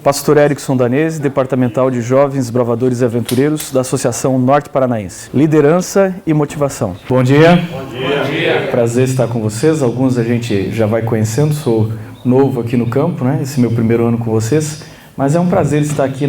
Pastor Erickson Danese, Departamental de Jovens Bravadores e Aventureiros da Associação Norte Paranaense. Liderança e motivação. Bom dia. Bom dia. Prazer estar com vocês. Alguns a gente já vai conhecendo, sou novo aqui no campo, né? Esse é meu primeiro ano com vocês. Mas é um prazer estar aqui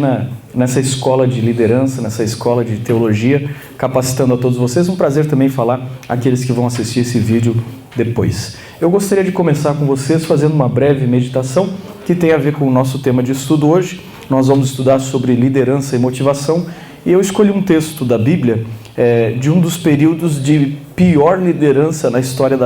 nessa escola de liderança, nessa escola de teologia, capacitando a todos vocês. Um prazer também falar àqueles que vão assistir esse vídeo depois. Eu gostaria de começar com vocês fazendo uma breve meditação que tem a ver com o nosso tema de estudo hoje. Nós vamos estudar sobre liderança e motivação. E eu escolhi um texto da Bíblia de um dos períodos de pior liderança na história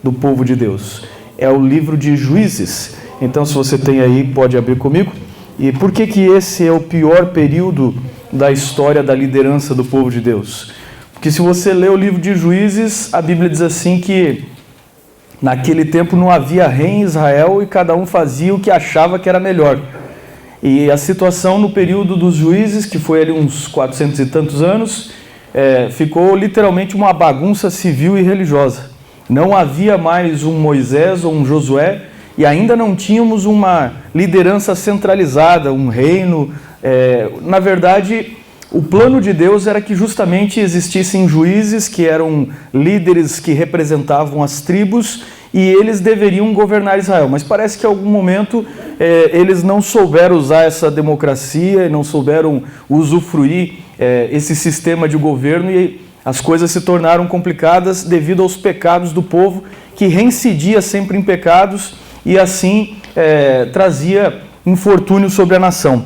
do povo de Deus. É o livro de Juízes. Então, se você tem aí, pode abrir comigo. E por que esse é o pior período da história da liderança do povo de Deus? Porque se você lê o livro de Juízes, a Bíblia diz assim que naquele tempo não havia rei em Israel e cada um fazia o que achava que era melhor. E a situação no período dos juízes, que foi ali uns 400 e tantos anos, ficou literalmente uma bagunça civil e religiosa. Não havia mais um Moisés ou um Josué, e ainda não tínhamos uma liderança centralizada, um reino. Na verdade, o plano de Deus era que justamente existissem juízes que eram líderes que representavam as tribos e eles deveriam governar Israel. Mas parece que em algum momento eles não souberam usar essa democracia, não souberam usufruir esse sistema de governo e as coisas se tornaram complicadas devido aos pecados do povo que reincidia sempre em pecados e assim trazia infortúnio sobre a nação.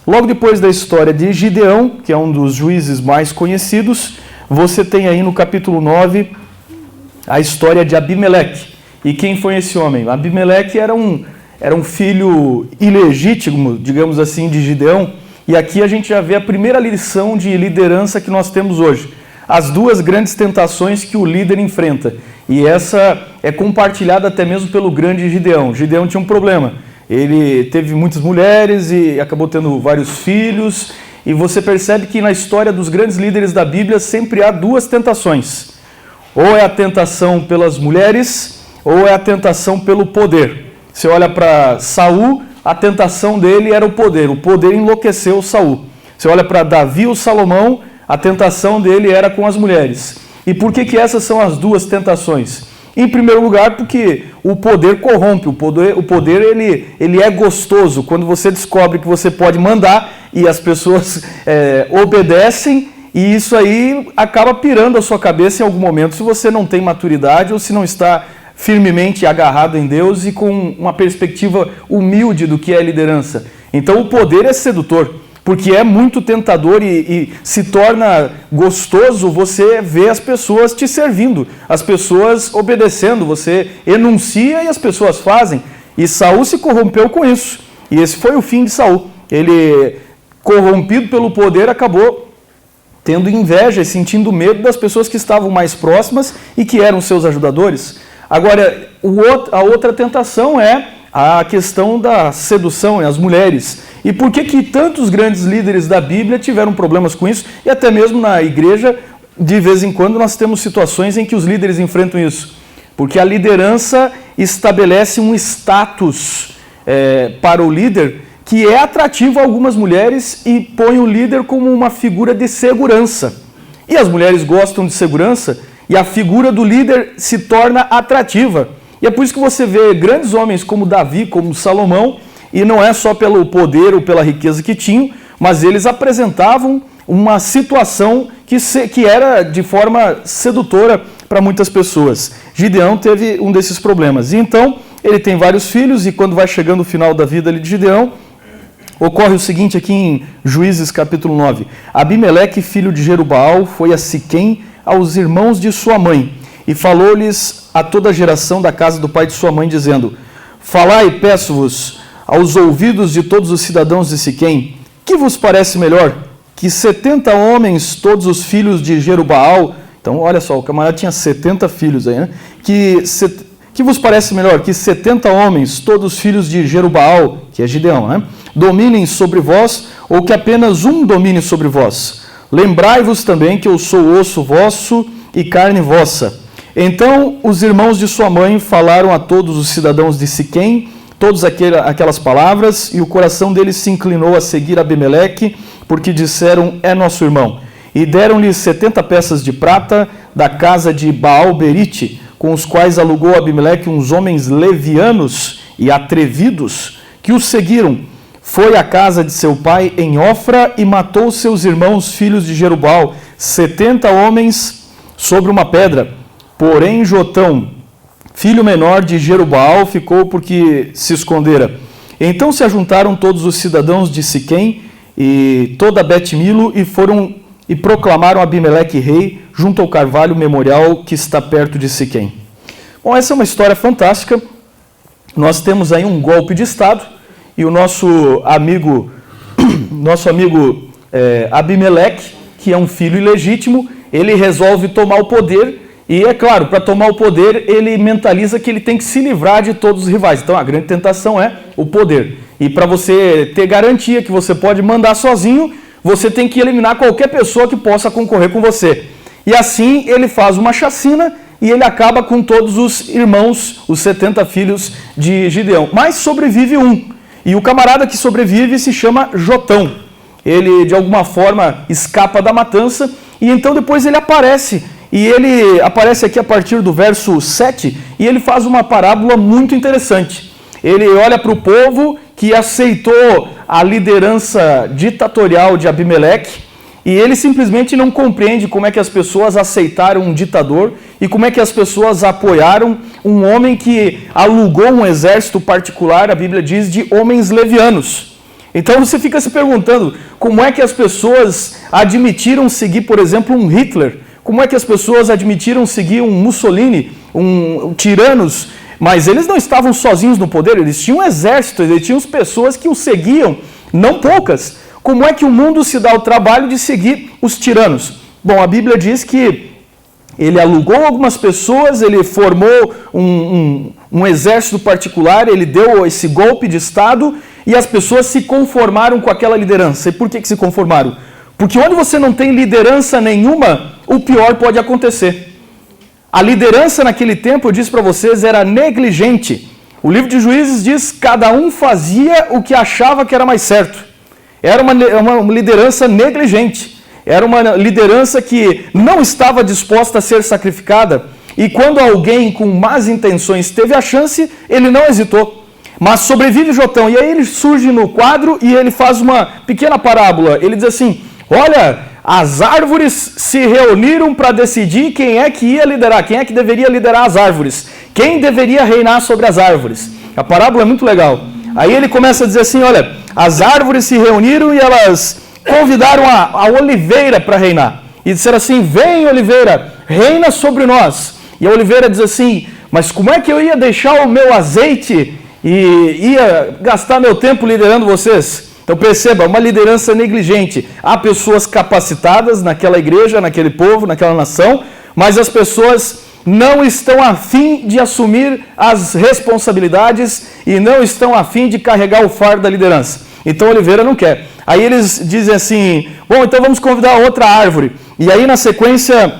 Logo depois da história de Gideão, que é um dos juízes mais conhecidos, você tem aí no capítulo 9 a história de Abimeleque. E quem foi esse homem? Abimeleque era um filho ilegítimo, digamos assim, de Gideão. E aqui a gente já vê a primeira lição de liderança que nós temos hoje. As duas grandes tentações que o líder enfrenta. E essa é compartilhada até mesmo pelo grande Gideão. Gideão tinha um problema. Ele teve muitas mulheres e acabou tendo vários filhos. E você percebe que na história dos grandes líderes da Bíblia sempre há duas tentações. Ou é a tentação pelas mulheres, ou é a tentação pelo poder. Você olha para Saul, a tentação dele era o poder. O poder enlouqueceu Saul. Você olha para Davi ou Salomão, a tentação dele era com as mulheres. E por que essas são as duas tentações? Em primeiro lugar, porque o poder corrompe. O poder ele é gostoso. Quando você descobre que você pode mandar e as pessoas obedecem, e isso aí acaba pirando a sua cabeça em algum momento se você não tem maturidade ou se não está firmemente agarrado em Deus e com uma perspectiva humilde do que é liderança. Então o poder é sedutor. Porque é muito tentador e se torna gostoso você ver as pessoas te servindo, as pessoas obedecendo, você enuncia e as pessoas fazem. E Saul se corrompeu com isso. E esse foi o fim de Saul. Ele, corrompido pelo poder, acabou tendo inveja e sentindo medo das pessoas que estavam mais próximas e que eram seus ajudadores. Agora, a outra tentação é a questão da sedução, as mulheres. E por que tantos grandes líderes da Bíblia tiveram problemas com isso? E até mesmo na igreja, de vez em quando, nós temos situações em que os líderes enfrentam isso. Porque a liderança estabelece um status para o líder que é atrativo a algumas mulheres e põe o líder como uma figura de segurança. E as mulheres gostam de segurança e a figura do líder se torna atrativa. E é por isso que você vê grandes homens como Davi, como Salomão, e não é só pelo poder ou pela riqueza que tinham, mas eles apresentavam uma situação que era de forma sedutora para muitas pessoas. Gideão teve um desses problemas. E então, ele tem vários filhos, e quando vai chegando o final da vida de Gideão, ocorre o seguinte aqui em Juízes capítulo 9. Abimeleque, filho de Jerubaal, foi a Siquém, aos irmãos de sua mãe, e falou-lhes a toda a geração da casa do pai de sua mãe, dizendo: Falai, peço-vos, aos ouvidos de todos os cidadãos de Siquém, que vos parece melhor? Que 70 homens, todos os filhos de Jerubaal, então olha só, o camarada tinha 70 filhos aí, né? Que vos parece melhor? Que 70 homens, todos filhos de Jerubaal, que é Gideão, né? Dominem sobre vós, ou que apenas um domine sobre vós? Lembrai-vos também que eu sou osso vosso e carne vossa. Então os irmãos de sua mãe falaram a todos os cidadãos de Siquém todas aquelas palavras, e o coração deles se inclinou a seguir Abimeleque, porque disseram, é nosso irmão. E deram-lhe 70 peças de prata da casa de Baal-Berite, com os quais alugou Abimeleque uns homens levianos e atrevidos, que os seguiram. Foi à casa de seu pai em Ofra e matou seus irmãos, filhos de Jerubal, 70 homens sobre uma pedra. Porém, Jotão, filho menor de Jerubal, ficou porque se escondera. Então se ajuntaram todos os cidadãos de Siquém e toda Bet-Milo e foram e proclamaram Abimeleque rei junto ao carvalho memorial que está perto de Siquém. Bom, essa é uma história fantástica. Nós temos aí um golpe de Estado e o nosso amigo Abimeleque, que é um filho ilegítimo, ele resolve tomar o poder. E é claro, para tomar o poder, ele mentaliza que ele tem que se livrar de todos os rivais. Então a grande tentação é o poder. E para você ter garantia que você pode mandar sozinho, você tem que eliminar qualquer pessoa que possa concorrer com você. E assim ele faz uma chacina e ele acaba com todos os irmãos, os 70 filhos de Gideão. Mas sobrevive um. E o camarada que sobrevive se chama Jotão. Ele de alguma forma escapa da matança e então depois ele aparece. E ele aparece aqui a partir do verso 7 e ele faz uma parábola muito interessante. Ele olha para o povo que aceitou a liderança ditatorial de Abimeleque e ele simplesmente não compreende como é que as pessoas aceitaram um ditador e como é que as pessoas apoiaram um homem que alugou um exército particular, a Bíblia diz, de homens levianos. Então você fica se perguntando como é que as pessoas admitiram seguir, por exemplo, um Hitler. Como é que as pessoas admitiram seguir um Mussolini, tiranos, mas eles não estavam sozinhos no poder, eles tinham um exército, eles tinham pessoas que os seguiam, não poucas. Como é que o mundo se dá o trabalho de seguir os tiranos? Bom, a Bíblia diz que ele alugou algumas pessoas, ele formou um exército particular, ele deu esse golpe de Estado e as pessoas se conformaram com aquela liderança. E por que se conformaram? Porque onde você não tem liderança nenhuma, o pior pode acontecer. A liderança naquele tempo, eu disse para vocês, era negligente. O livro de Juízes diz que cada um fazia o que achava que era mais certo. Era uma liderança negligente. Era uma liderança que não estava disposta a ser sacrificada. E quando alguém com más intenções teve a chance, ele não hesitou. Mas sobrevive Jotão. E aí ele surge no quadro e ele faz uma pequena parábola. Ele diz assim, olha, as árvores se reuniram para decidir quem é que ia liderar, quem é que deveria liderar as árvores, quem deveria reinar sobre as árvores. A parábola é muito legal. Aí ele começa a dizer assim, olha, as árvores se reuniram e elas convidaram a oliveira para reinar. E disseram assim, vem oliveira, reina sobre nós. E a oliveira diz assim, mas como é que eu ia deixar o meu azeite e ia gastar meu tempo liderando vocês? Então perceba, uma liderança negligente. Há pessoas capacitadas naquela igreja, naquele povo, naquela nação, mas as pessoas não estão a fim de assumir as responsabilidades e não estão a fim de carregar o fardo da liderança. Então Oliveira não quer. Aí eles dizem assim, bom, então vamos convidar outra árvore. E aí na sequência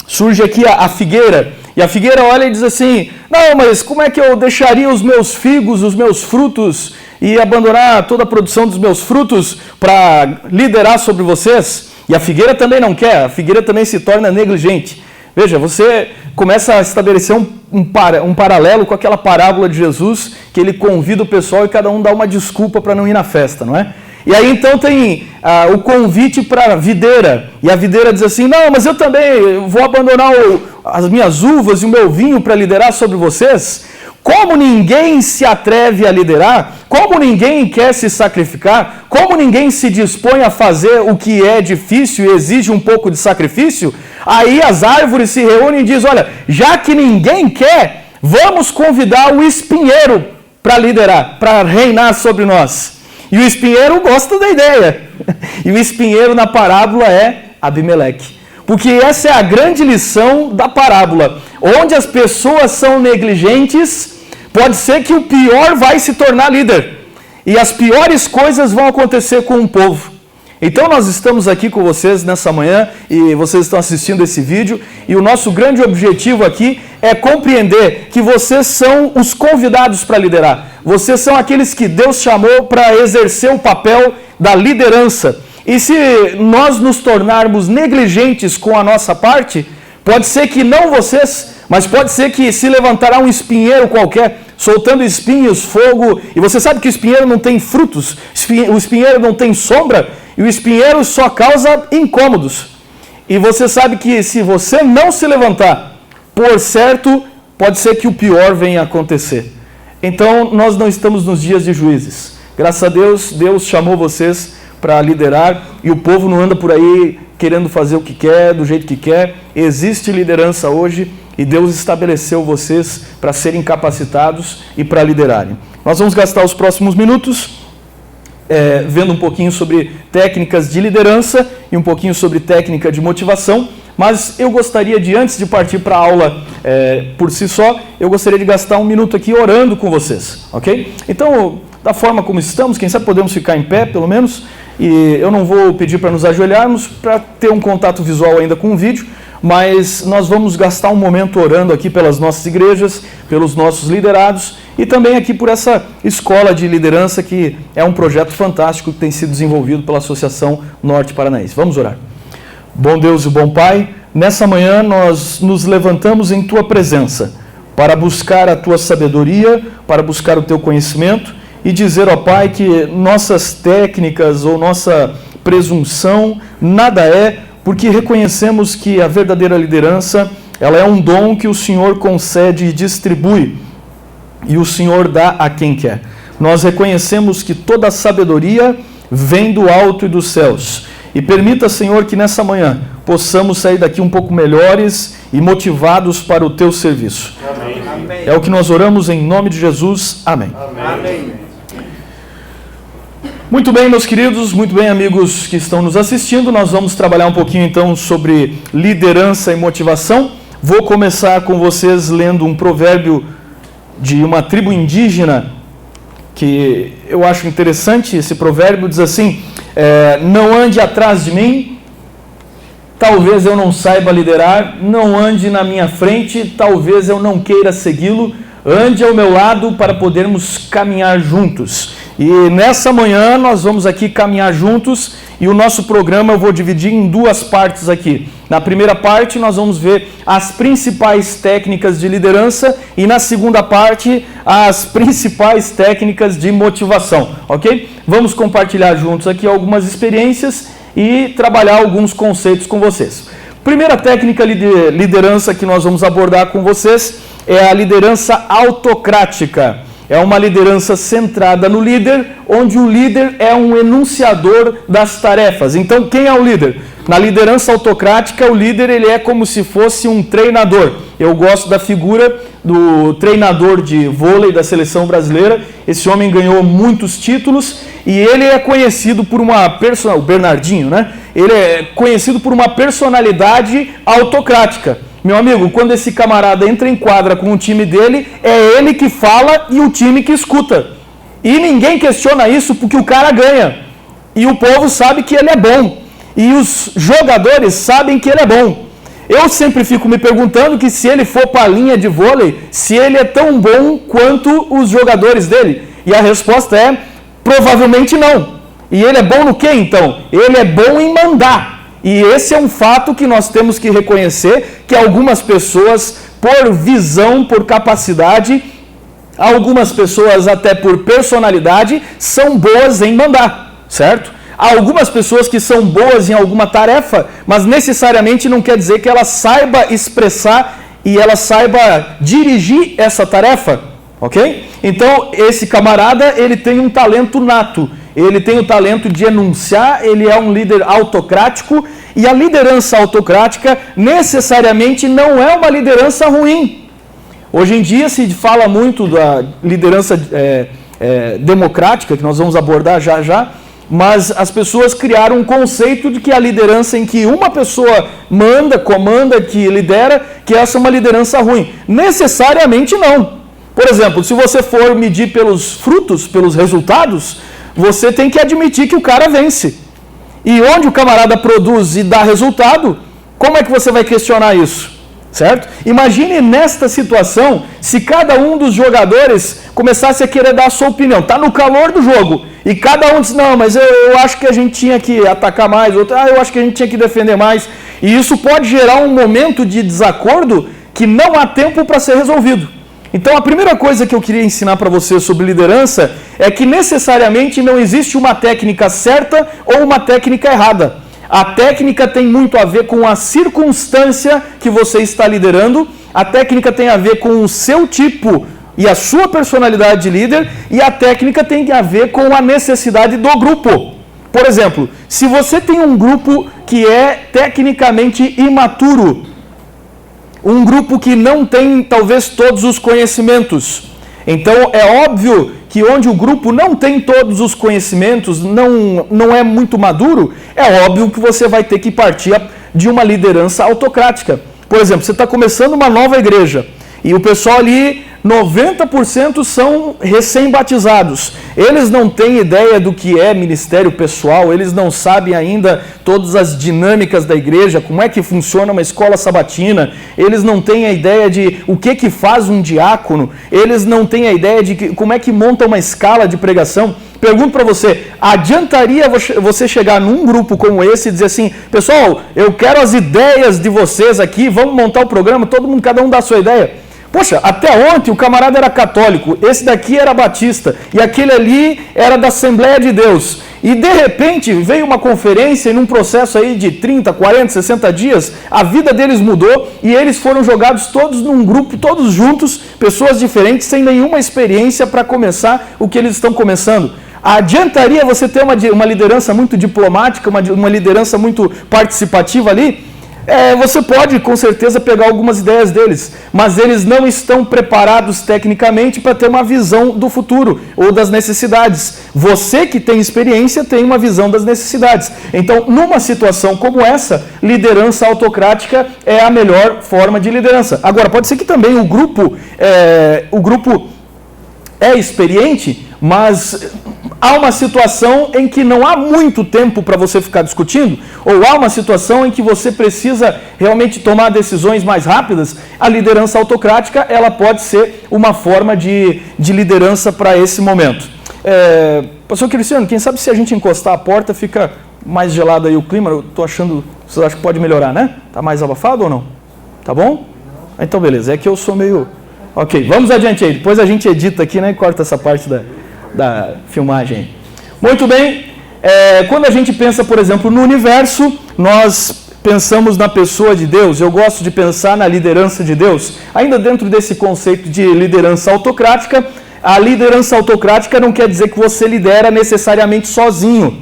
surge aqui a figueira. E a figueira olha e diz assim, não, mas como é que eu deixaria os meus figos, os meus frutos e abandonar toda a produção dos meus frutos para liderar sobre vocês? E a figueira também não quer, a figueira também se torna negligente. Veja, você começa a estabelecer um paralelo com aquela parábola de Jesus, que ele convida o pessoal e cada um dá uma desculpa para não ir na festa, não é? E aí então tem o convite para a videira, e a videira diz assim, não, mas eu também vou abandonar as minhas uvas e o meu vinho para liderar sobre vocês. Como ninguém se atreve a liderar, como ninguém quer se sacrificar, como ninguém se dispõe a fazer o que é difícil e exige um pouco de sacrifício, aí as árvores se reúnem e dizem, olha, já que ninguém quer, vamos convidar o espinheiro para liderar, para reinar sobre nós. E o espinheiro gosta da ideia. E o espinheiro na parábola é Abimeleque. Porque essa é a grande lição da parábola. Onde as pessoas são negligentes, pode ser que o pior vai se tornar líder. E as piores coisas vão acontecer com o povo. Então nós estamos aqui com vocês nessa manhã e vocês estão assistindo esse vídeo e o nosso grande objetivo aqui é compreender que vocês são os convidados para liderar. Vocês são aqueles que Deus chamou para exercer o papel da liderança. E se nós nos tornarmos negligentes com a nossa parte, pode ser que não vocês, mas pode ser que se levantará um espinheiro qualquer, soltando espinhos, fogo, e você sabe que o espinheiro não tem frutos, o espinheiro não tem sombra, e o espinheiro só causa incômodos. E você sabe que se você não se levantar, por certo, pode ser que o pior venha a acontecer. Então, nós não estamos nos dias de juízes. Graças a Deus, Deus chamou vocês para liderar, e o povo não anda por aí querendo fazer o que quer, do jeito que quer. Existe liderança hoje, e Deus estabeleceu vocês para serem capacitados e para liderarem. Nós vamos gastar os próximos minutos vendo um pouquinho sobre técnicas de liderança e um pouquinho sobre técnica de motivação, mas eu gostaria de, antes de partir para a aula por si só, eu gostaria de gastar um minuto aqui orando com vocês, ok? Então, da forma como estamos, quem sabe podemos ficar em pé, pelo menos, e eu não vou pedir para nos ajoelharmos, para ter um contato visual ainda com o vídeo, mas nós vamos gastar um momento orando aqui pelas nossas igrejas, pelos nossos liderados e também aqui por essa escola de liderança que é um projeto fantástico que tem sido desenvolvido pela Associação Norte Paranaense. Vamos orar. Bom Deus e bom Pai, nessa manhã nós nos levantamos em Tua presença para buscar a Tua sabedoria, para buscar o Teu conhecimento e dizer, ó Pai, que nossas técnicas ou nossa presunção nada é, porque reconhecemos que a verdadeira liderança, ela é um dom que o Senhor concede e distribui, e o Senhor dá a quem quer. Nós reconhecemos que toda a sabedoria vem do alto e dos céus. E permita, Senhor, que nessa manhã possamos sair daqui um pouco melhores e motivados para o Teu serviço. Amém. É o que nós oramos em nome de Jesus. Amém. Amém. Muito bem, meus queridos, muito bem, amigos que estão nos assistindo, nós vamos trabalhar um pouquinho então sobre liderança e motivação. Vou começar com vocês lendo um provérbio de uma tribo indígena, que eu acho interessante. Esse provérbio diz assim, não ande atrás de mim, talvez eu não saiba liderar, não ande na minha frente, talvez eu não queira segui-lo, ande ao meu lado para podermos caminhar juntos. E nessa manhã nós vamos aqui caminhar juntos e o nosso programa eu vou dividir em duas partes aqui. Na primeira parte nós vamos ver as principais técnicas de liderança e na segunda parte as principais técnicas de motivação, ok? Vamos compartilhar juntos aqui algumas experiências e trabalhar alguns conceitos com vocês. Primeira técnica de liderança que nós vamos abordar com vocês é a liderança autocrática. É uma liderança centrada no líder, onde o líder é um enunciador das tarefas. Então, quem é o líder? Na liderança autocrática, o líder ele é como se fosse um treinador. Eu gosto da figura do treinador de vôlei da seleção brasileira. Esse homem ganhou muitos títulos e ele é conhecido por uma personalidade, o Bernardinho, né? Ele é conhecido por uma personalidade autocrática. Meu amigo, quando esse camarada entra em quadra com o time dele, é ele que fala e o time que escuta. E ninguém questiona isso porque o cara ganha. E o povo sabe que ele é bom. E os jogadores sabem que ele é bom. Eu sempre fico me perguntando que se ele for para a linha de vôlei, se ele é tão bom quanto os jogadores dele. E a resposta é, provavelmente não. E ele é bom no quê então? Ele é bom em mandar. E esse é um fato que nós temos que reconhecer, que algumas pessoas, por visão, por capacidade, algumas pessoas até por personalidade, são boas em mandar, certo? Há algumas pessoas que são boas em alguma tarefa, mas necessariamente não quer dizer que ela saiba expressar e ela saiba dirigir essa tarefa, ok? Então, esse camarada, ele tem um talento nato. Ele tem o talento de enunciar, ele é um líder autocrático, e a liderança autocrática necessariamente não é uma liderança ruim. Hoje em dia se fala muito da liderança democrática, que nós vamos abordar já já, mas as pessoas criaram um conceito de que a liderança em que uma pessoa manda, comanda, que lidera, que essa é uma liderança ruim. Necessariamente não. Por exemplo, se você for medir pelos frutos, pelos resultados, você tem que admitir que o cara vence. e onde o camarada produz e dá resultado, como é que você vai questionar isso? Certo? Imagine nesta situação, se cada um dos jogadores começasse a querer dar a sua opinião. Está no calor do jogo, e cada um diz, não, mas eu acho que a gente tinha que atacar mais, outro, eu acho que a gente tinha que defender mais. E isso pode gerar um momento de desacordo que não há tempo para ser resolvido. Então a primeira coisa que eu queria ensinar para você sobre liderança é que necessariamente não existe uma técnica certa ou uma técnica errada. A técnica tem muito a ver com a circunstância que você está liderando, a técnica tem a ver com o seu tipo e a sua personalidade de líder, e a técnica tem a ver com a necessidade do grupo. Por exemplo, se você tem um grupo que é tecnicamente imaturo, um grupo que não tem talvez todos os conhecimentos, então é óbvio que onde o grupo não tem todos os conhecimentos, não é muito maduro, é óbvio que você vai ter que partir de uma liderança autocrática. Por exemplo, você está começando uma nova igreja e o pessoal ali, 90% são recém-batizados. Eles não têm ideia do que é ministério pessoal, eles não sabem ainda todas as dinâmicas da igreja, como é que funciona uma escola sabatina, eles não têm a ideia de o que faz um diácono, eles não têm a ideia de como é que monta uma escala de pregação. Pergunto para você, adiantaria você chegar num grupo como esse e dizer assim, pessoal, eu quero as ideias de vocês aqui, vamos montar o programa, todo mundo, cada um dá a sua ideia? Poxa, até ontem o camarada era católico, esse daqui era batista, e aquele ali era da Assembleia de Deus. E de repente veio uma conferência e num processo aí de 30, 40, 60 dias, a vida deles mudou e eles foram jogados todos num grupo, todos juntos, pessoas diferentes, sem nenhuma experiência para começar o que eles estão começando. Adiantaria você ter uma liderança muito diplomática, uma liderança muito participativa ali? Você pode com certeza pegar algumas ideias deles, mas eles não estão preparados tecnicamente para ter uma visão do futuro ou das necessidades. Você que tem experiência tem uma visão das necessidades. Então, numa situação como essa, liderança autocrática é a melhor forma de liderança. Agora, pode ser que também o grupo é experiente, mas há uma situação em que não há muito tempo para você ficar discutindo, ou há uma situação em que você precisa realmente tomar decisões mais rápidas, a liderança autocrática ela pode ser uma forma de liderança para esse momento. Pastor Cristiano, quem sabe se a gente encostar a porta fica mais gelado aí o clima? Eu estou achando, você acha que pode melhorar, né? Está mais abafado ou não? Tá bom? Então beleza, é que eu sou meio... Ok, vamos adiante aí, depois a gente edita aqui, né, e corta essa parte da filmagem. Muito bem, quando a gente pensa, por exemplo, no universo, nós pensamos na pessoa de Deus. Eu gosto de pensar na liderança de Deus. Ainda dentro desse conceito de liderança autocrática, a liderança autocrática não quer dizer que você lidera necessariamente sozinho,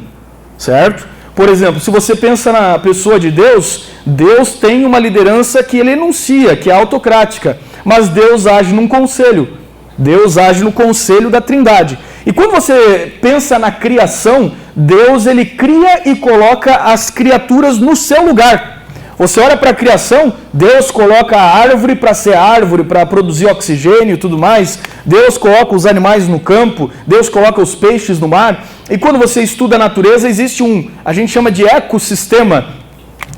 certo? Por exemplo, se você pensa na pessoa de Deus, Deus tem uma liderança que ele enuncia, que é autocrática, mas Deus age num conselho. Deus age no conselho da Trindade. E quando você pensa na criação, Deus ele cria e coloca as criaturas no seu lugar. Você olha para a criação, Deus coloca a árvore para ser árvore, para produzir oxigênio e tudo mais. Deus coloca os animais no campo, Deus coloca os peixes no mar. E quando você estuda a natureza, existe a gente chama de ecossistema,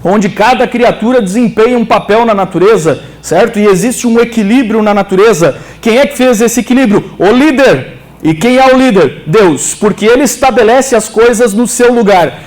onde cada criatura desempenha um papel na natureza, certo? E existe um equilíbrio na natureza. Quem é que fez esse equilíbrio? O líder. E quem é o líder? Deus, porque ele estabelece as coisas no seu lugar.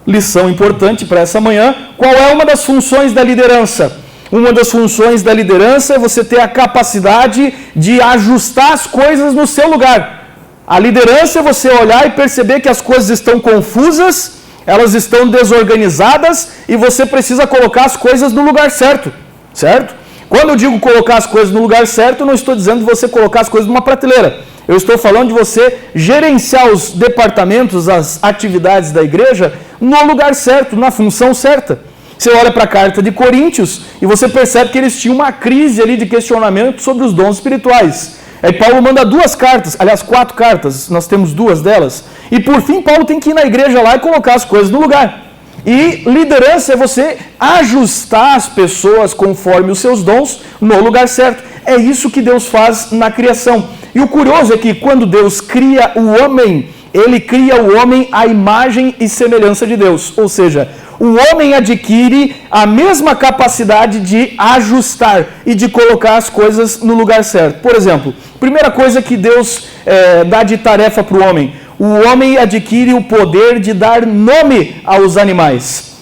Lição importante para essa manhã, qual é uma das funções da liderança? Uma das funções da liderança é você ter a capacidade de ajustar as coisas no seu lugar. A liderança é você olhar e perceber que as coisas estão confusas, elas estão desorganizadas e você precisa colocar as coisas no lugar certo, certo? Quando eu digo colocar as coisas no lugar certo, eu não estou dizendo de você colocar as coisas numa prateleira. Eu estou falando de você gerenciar os departamentos, as atividades da igreja no lugar certo, na função certa. Você olha para a carta de Coríntios e você percebe que eles tinham uma crise ali de questionamento sobre os dons espirituais. Aí Paulo manda 2 cartas, aliás 4 cartas, nós temos 2 delas. E por fim Paulo tem que ir na igreja lá e colocar as coisas no lugar. E liderança é você ajustar as pessoas conforme os seus dons no lugar certo. É isso que Deus faz na criação. E o curioso é que quando Deus cria o homem, ele cria o homem à imagem e semelhança de Deus. Ou seja, o homem adquire a mesma capacidade de ajustar e de colocar as coisas no lugar certo. Por exemplo, primeira coisa que Deus dá de tarefa para o homem adquire o poder de dar nome aos animais.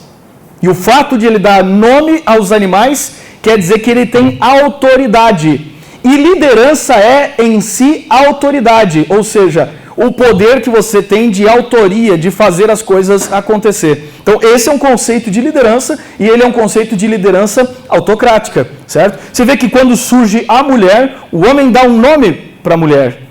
E o fato de ele dar nome aos animais quer dizer que ele tem autoridade. E liderança é, em si, autoridade. Ou seja, o poder que você tem de autoria, de fazer as coisas acontecer. Então, esse é um conceito de liderança, e ele é um conceito de liderança autocrática, certo? Você vê que quando surge a mulher, o homem dá um nome para a mulher.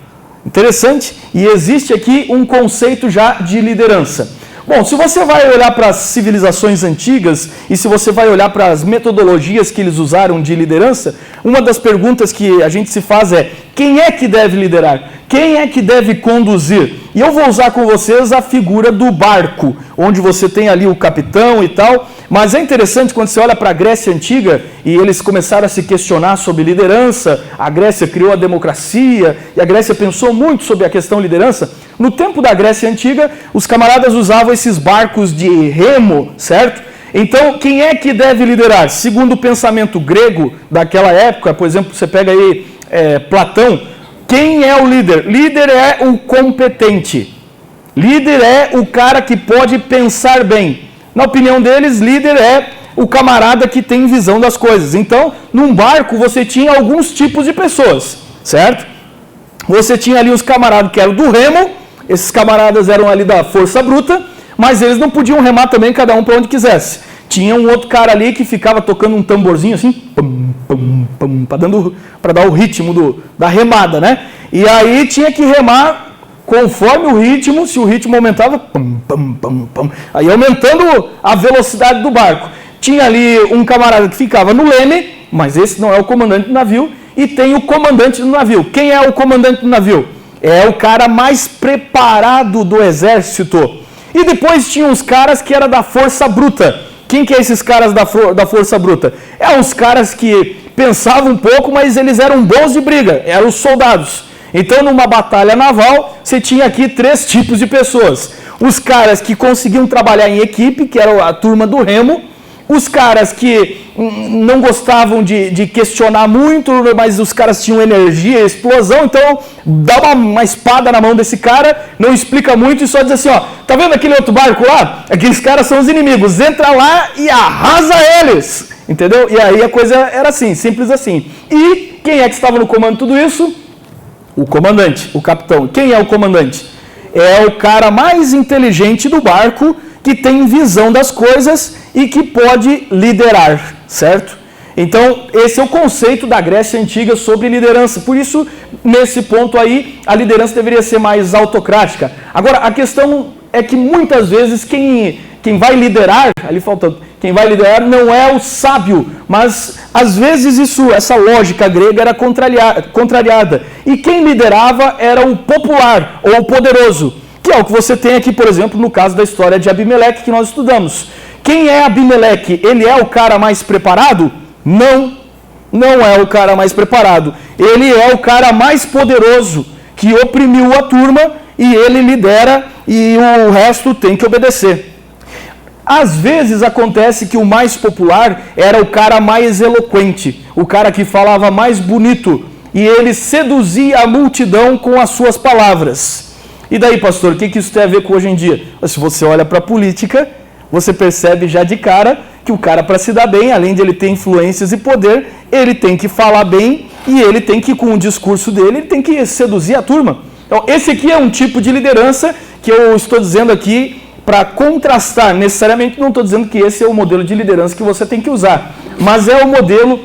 Interessante. E existe aqui um conceito já de liderança. Bom, se você vai olhar para as civilizações antigas e se você vai olhar para as metodologias que eles usaram de liderança, uma das perguntas que a gente se faz é: quem é que deve liderar? Quem é que deve conduzir? E eu vou usar com vocês a figura do barco, onde você tem ali o capitão e tal. Mas é interessante quando você olha para a Grécia Antiga e eles começaram a se questionar sobre liderança. A Grécia criou a democracia e a Grécia pensou muito sobre a questão liderança. No tempo da Grécia Antiga, os camaradas usavam esses barcos de remo, certo? Então, quem é que deve liderar? Segundo o pensamento grego daquela época, por exemplo, você pega aí Platão, quem é o líder? Líder é o competente. Líder é o cara que pode pensar bem. Na opinião deles, líder é o camarada que tem visão das coisas. Então, num barco, você tinha alguns tipos de pessoas, certo? Você tinha ali os camaradas que eram do remo, esses camaradas eram ali da força bruta, mas eles não podiam remar também cada um para onde quisesse. Tinha um outro cara ali que ficava tocando um tamborzinho assim, para dar o ritmo da remada, né? E aí tinha que remar conforme o ritmo, se o ritmo aumentava, aí aumentando a velocidade do barco. Tinha ali um camarada que ficava no leme, mas esse não é o comandante do navio, e tem o comandante do navio. Quem é o comandante do navio? É o cara mais preparado do exército. E depois tinha uns caras que eram da força bruta. Quem que é esses caras da força bruta? É uns caras que pensavam um pouco, mas eles eram bons de briga, eram os soldados. Então, numa batalha naval, você tinha aqui 3 tipos de pessoas. Os caras que conseguiam trabalhar em equipe, que era a turma do remo. Os caras que não gostavam de questionar muito, mas os caras tinham energia, explosão. Então, dá uma espada na mão desse cara, não explica muito e só diz assim, ó, tá vendo aquele outro barco lá? Aqueles caras são os inimigos. Entra lá e arrasa eles. Entendeu? E aí a coisa era assim, simples assim. E quem é que estava no comando de tudo isso? O comandante, o capitão. Quem é o comandante? É o cara mais inteligente do barco, que tem visão das coisas e que pode liderar, certo? Então, esse é o conceito da Grécia Antiga sobre liderança. Por isso, nesse ponto aí, a liderança deveria ser mais autocrática. Agora, a questão é que muitas vezes quem vai liderar, ali faltando, quem vai liderar não é o sábio, mas às vezes essa lógica grega era contrariada. E quem liderava era o popular ou o poderoso, que é o que você tem aqui, por exemplo, no caso da história de Abimeleque que nós estudamos. Quem é Abimeleque? Ele é o cara mais preparado? Não, não é o cara mais preparado. Ele é o cara mais poderoso, que oprimiu a turma e ele lidera e o resto tem que obedecer. Às vezes acontece que o mais popular era o cara mais eloquente, o cara que falava mais bonito, e ele seduzia a multidão com as suas palavras. E daí, pastor, o que isso tem a ver com hoje em dia? Se você olha para a política, você percebe já de cara que o cara, para se dar bem, além de ele ter influências e poder, ele tem que falar bem e ele tem que, com o discurso dele, ele tem que seduzir a turma. Então, esse aqui é um tipo de liderança que eu estou dizendo aqui para contrastar. Necessariamente não estou dizendo que esse é o modelo de liderança que você tem que usar, mas é o modelo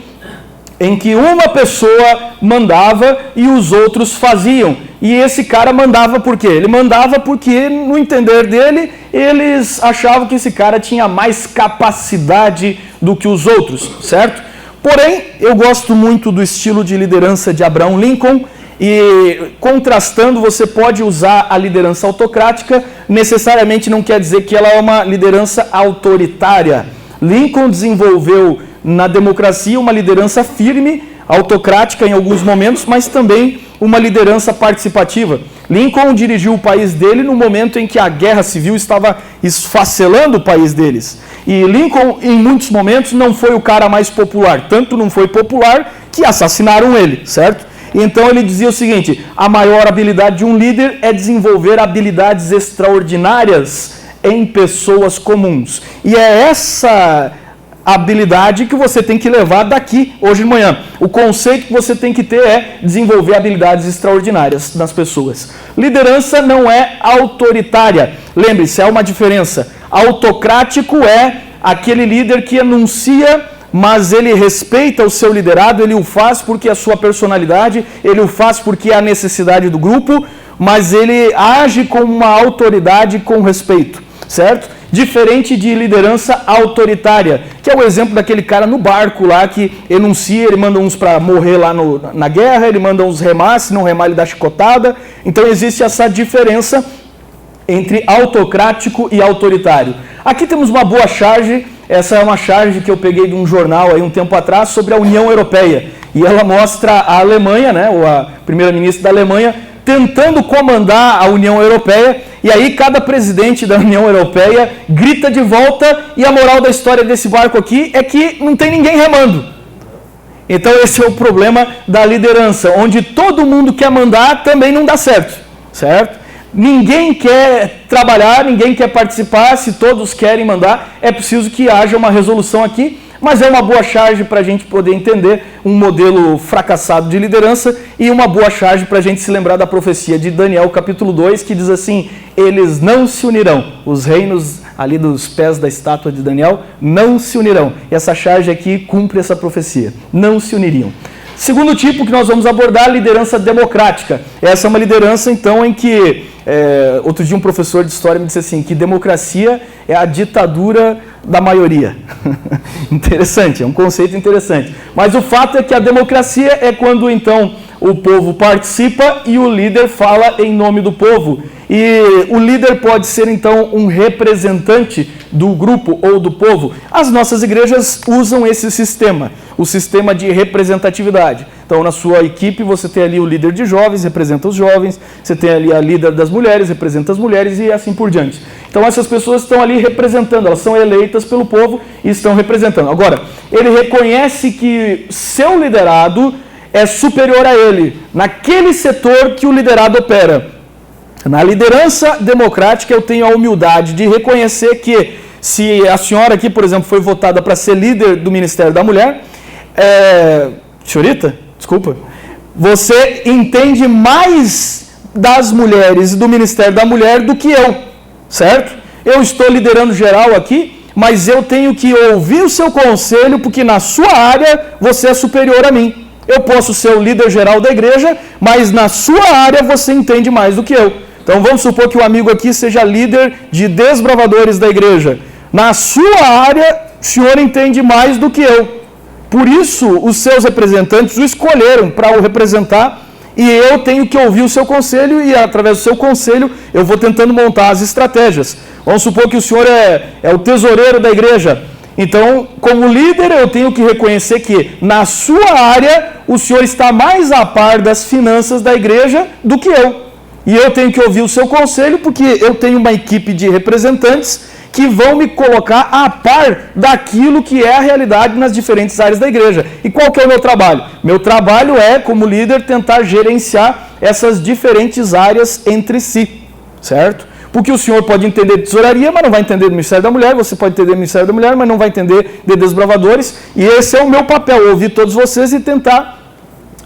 em que uma pessoa mandava e os outros faziam. E esse cara mandava por quê? Ele mandava porque, no entender dele, eles achavam que esse cara tinha mais capacidade do que os outros, certo? Porém, eu gosto muito do estilo de liderança de Abraham Lincoln, e contrastando, você pode usar a liderança autocrática, necessariamente não quer dizer que ela é uma liderança autoritária. Lincoln desenvolveu na democracia uma liderança firme, autocrática em alguns momentos, mas também uma liderança participativa. Lincoln dirigiu o país dele no momento em que a guerra civil estava esfacelando o país deles. E Lincoln, em muitos momentos, não foi o cara mais popular. Tanto não foi popular que assassinaram ele, certo? Então ele dizia o seguinte: a maior habilidade de um líder é desenvolver habilidades extraordinárias em pessoas comuns. E é essa habilidade que você tem que levar daqui, hoje de manhã. O conceito que você tem que ter é desenvolver habilidades extraordinárias nas pessoas. Liderança não é autoritária. Lembre-se, há uma diferença. Autocrático é aquele líder que anuncia, mas ele respeita o seu liderado, ele o faz porque é a sua personalidade, ele o faz porque é a necessidade do grupo, mas ele age como uma autoridade com respeito, certo? Diferente de liderança autoritária, que é o exemplo daquele cara no barco lá que enuncia, ele manda uns para morrer lá na guerra, ele manda uns remar, se não remar ele dá chicotada. Então existe essa diferença entre autocrático e autoritário. Aqui temos uma boa charge, essa é uma charge que eu peguei de um jornal aí um tempo atrás sobre a União Europeia. E ela mostra a Alemanha, né, ou a primeira-ministra da Alemanha, tentando comandar a União Europeia, e aí cada presidente da União Europeia grita de volta, e a moral da história desse barco aqui é que não tem ninguém remando. Então esse é o problema da liderança, onde todo mundo quer mandar também não dá certo, certo? Ninguém quer trabalhar, ninguém quer participar, se todos querem mandar, é preciso que haja uma resolução aqui, mas é uma boa charge para a gente poder entender um modelo fracassado de liderança e uma boa charge para a gente se lembrar da profecia de Daniel, capítulo 2, que diz assim: eles não se unirão, os reinos ali dos pés da estátua de Daniel não se unirão. E essa charge aqui cumpre essa profecia, não se uniriam. Segundo tipo que nós vamos abordar, a liderança democrática. Essa é uma liderança, então, em que, outro dia um professor de história me disse assim, que democracia é a ditadura da maioria. Interessante, é um conceito interessante. Mas o fato é que a democracia é quando, então, o povo participa e o líder fala em nome do povo. E o líder pode ser, então, um representante do grupo ou do povo. As nossas igrejas usam esse sistema, o sistema de representatividade. Então, na sua equipe, você tem ali o líder de jovens, representa os jovens, você tem ali a líder das mulheres, representa as mulheres e assim por diante. Então, essas pessoas estão ali representando, elas são eleitas pelo povo e estão representando. Agora, ele reconhece que seu liderado é superior a ele, naquele setor que o liderado opera. Na liderança democrática, eu tenho a humildade de reconhecer que, se a senhora aqui, por exemplo, foi votada para ser líder do Ministério da Mulher, senhorita, desculpa, você entende mais das mulheres e do Ministério da Mulher do que eu, certo? Eu estou liderando geral aqui, mas eu tenho que ouvir o seu conselho, porque na sua área você é superior a mim. Eu posso ser o líder geral da igreja, mas na sua área você entende mais do que eu. Então vamos supor que o amigo aqui seja líder de desbravadores da igreja. Na sua área, o senhor entende mais do que eu. Por isso, os seus representantes o escolheram para o representar, e eu tenho que ouvir o seu conselho, e através do seu conselho eu vou tentando montar as estratégias. Vamos supor que o senhor é o tesoureiro da igreja. Então, como líder, eu tenho que reconhecer que na sua área o senhor está mais a par das finanças da igreja do que eu. E eu tenho que ouvir o seu conselho, porque eu tenho uma equipe de representantes que vão me colocar a par daquilo que é a realidade nas diferentes áreas da igreja. E qual que é o meu trabalho? Meu trabalho é, como líder, tentar gerenciar essas diferentes áreas entre si, certo? Porque o senhor pode entender de tesouraria, mas não vai entender do Ministério da Mulher, você pode entender do Ministério da Mulher, mas não vai entender de desbravadores, e esse é o meu papel, ouvir todos vocês e tentar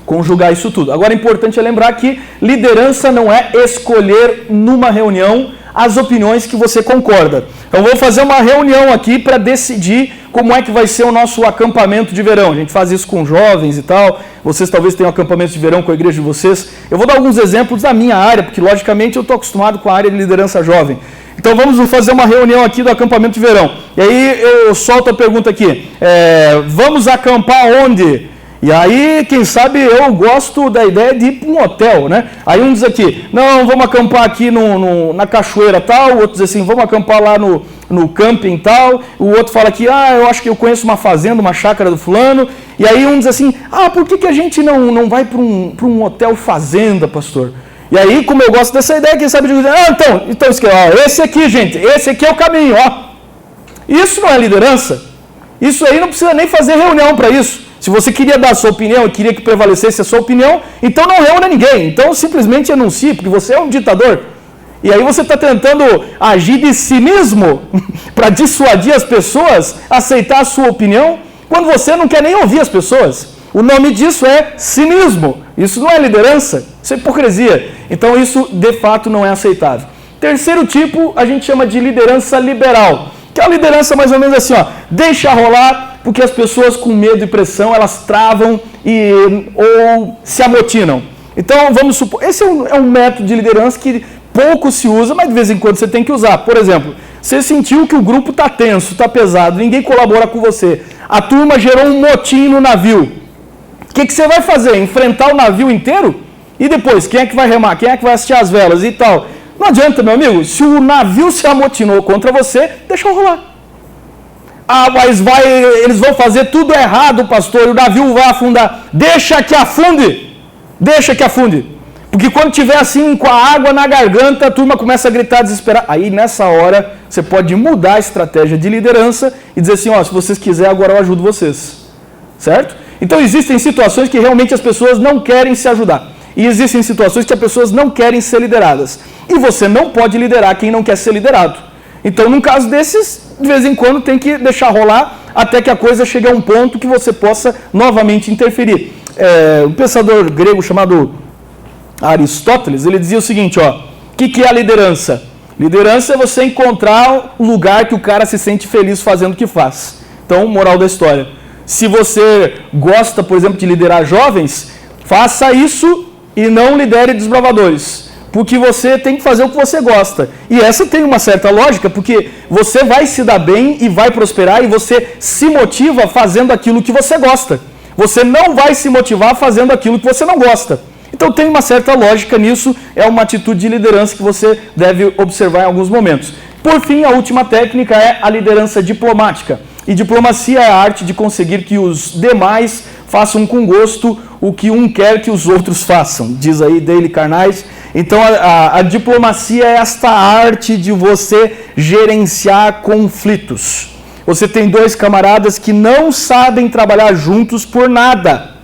conjugar isso tudo. Agora, é importante lembrar que liderança não é escolher numa reunião as opiniões que você concorda. Então, vou fazer uma reunião aqui para decidir como é que vai ser o nosso acampamento de verão. A gente faz isso com jovens e tal. Vocês talvez tenham acampamento de verão com a igreja de vocês. Eu vou dar alguns exemplos da minha área, porque, logicamente, eu estou acostumado com a área de liderança jovem. Então, vamos fazer uma reunião aqui do acampamento de verão. E aí, eu solto a pergunta aqui. Vamos acampar onde? E aí, quem sabe, eu gosto da ideia de ir para um hotel, né? Aí um diz aqui, não, vamos acampar aqui na cachoeira tal, o outro diz assim, vamos acampar lá no camping tal, o outro fala aqui, eu acho que eu conheço uma fazenda, uma chácara do fulano, E aí um diz assim, por que a gente não vai para um hotel fazenda, pastor? E aí, como eu gosto dessa ideia, quem sabe dizer, então esse aqui, gente, esse aqui é o caminho, Isso não é liderança. Isso aí não precisa nem fazer reunião para isso. Se você queria dar a sua opinião e queria que prevalecesse a sua opinião, então não reúna ninguém. Então simplesmente anuncie, porque você é um ditador. E aí você está tentando agir de cinismo para dissuadir as pessoas a aceitar a sua opinião, quando você não quer nem ouvir as pessoas. O nome disso é cinismo. Isso não é liderança, isso é hipocrisia. Então isso de fato não é aceitável. Terceiro tipo, a gente chama de liderança liberal, que é a liderança mais ou menos assim, deixa rolar, porque as pessoas com medo e pressão, elas travam ou se amotinam. Então vamos supor, esse é um método de liderança que pouco se usa, mas de vez em quando você tem que usar. Por exemplo, você sentiu que o grupo está tenso, está pesado, ninguém colabora com você. A turma gerou um motim no navio. O que você vai fazer? Enfrentar o navio inteiro? E depois, quem é que vai remar? Quem é que vai assistir as velas e tal? Não adianta, meu amigo. Se o navio se amotinou contra você, deixa rolar. Mas eles vão fazer tudo errado, pastor, e o navio vai afundar. Deixa que afunde. Deixa que afunde. Porque quando tiver assim, com a água na garganta, a turma começa a gritar desesperada. Aí, nessa hora, você pode mudar a estratégia de liderança e dizer assim, se vocês quiserem, agora eu ajudo vocês. Certo? Então, existem situações que realmente as pessoas não querem se ajudar. E existem situações que as pessoas não querem ser lideradas. E você não pode liderar quem não quer ser liderado. Então, num caso desses, de vez em quando tem que deixar rolar até que a coisa chegue a um ponto que você possa novamente interferir. Um pensador grego chamado Aristóteles, ele dizia o seguinte, o que é a liderança? Liderança é você encontrar um lugar que o cara se sente feliz fazendo o que faz. Então, moral da história. Se você gosta, por exemplo, de liderar jovens, faça isso e não lidere desbravadores. Porque você tem que fazer o que você gosta. E essa tem uma certa lógica, porque você vai se dar bem e vai prosperar e você se motiva fazendo aquilo que você gosta. Você não vai se motivar fazendo aquilo que você não gosta. Então tem uma certa lógica nisso, é uma atitude de liderança que você deve observar em alguns momentos. Por fim, a última técnica é a liderança diplomática. E diplomacia é a arte de conseguir que os demais façam com gosto o que um quer que os outros façam, diz aí Dale Carnegie. Então a diplomacia é esta arte de você gerenciar conflitos. Você tem dois camaradas que não sabem trabalhar juntos por nada.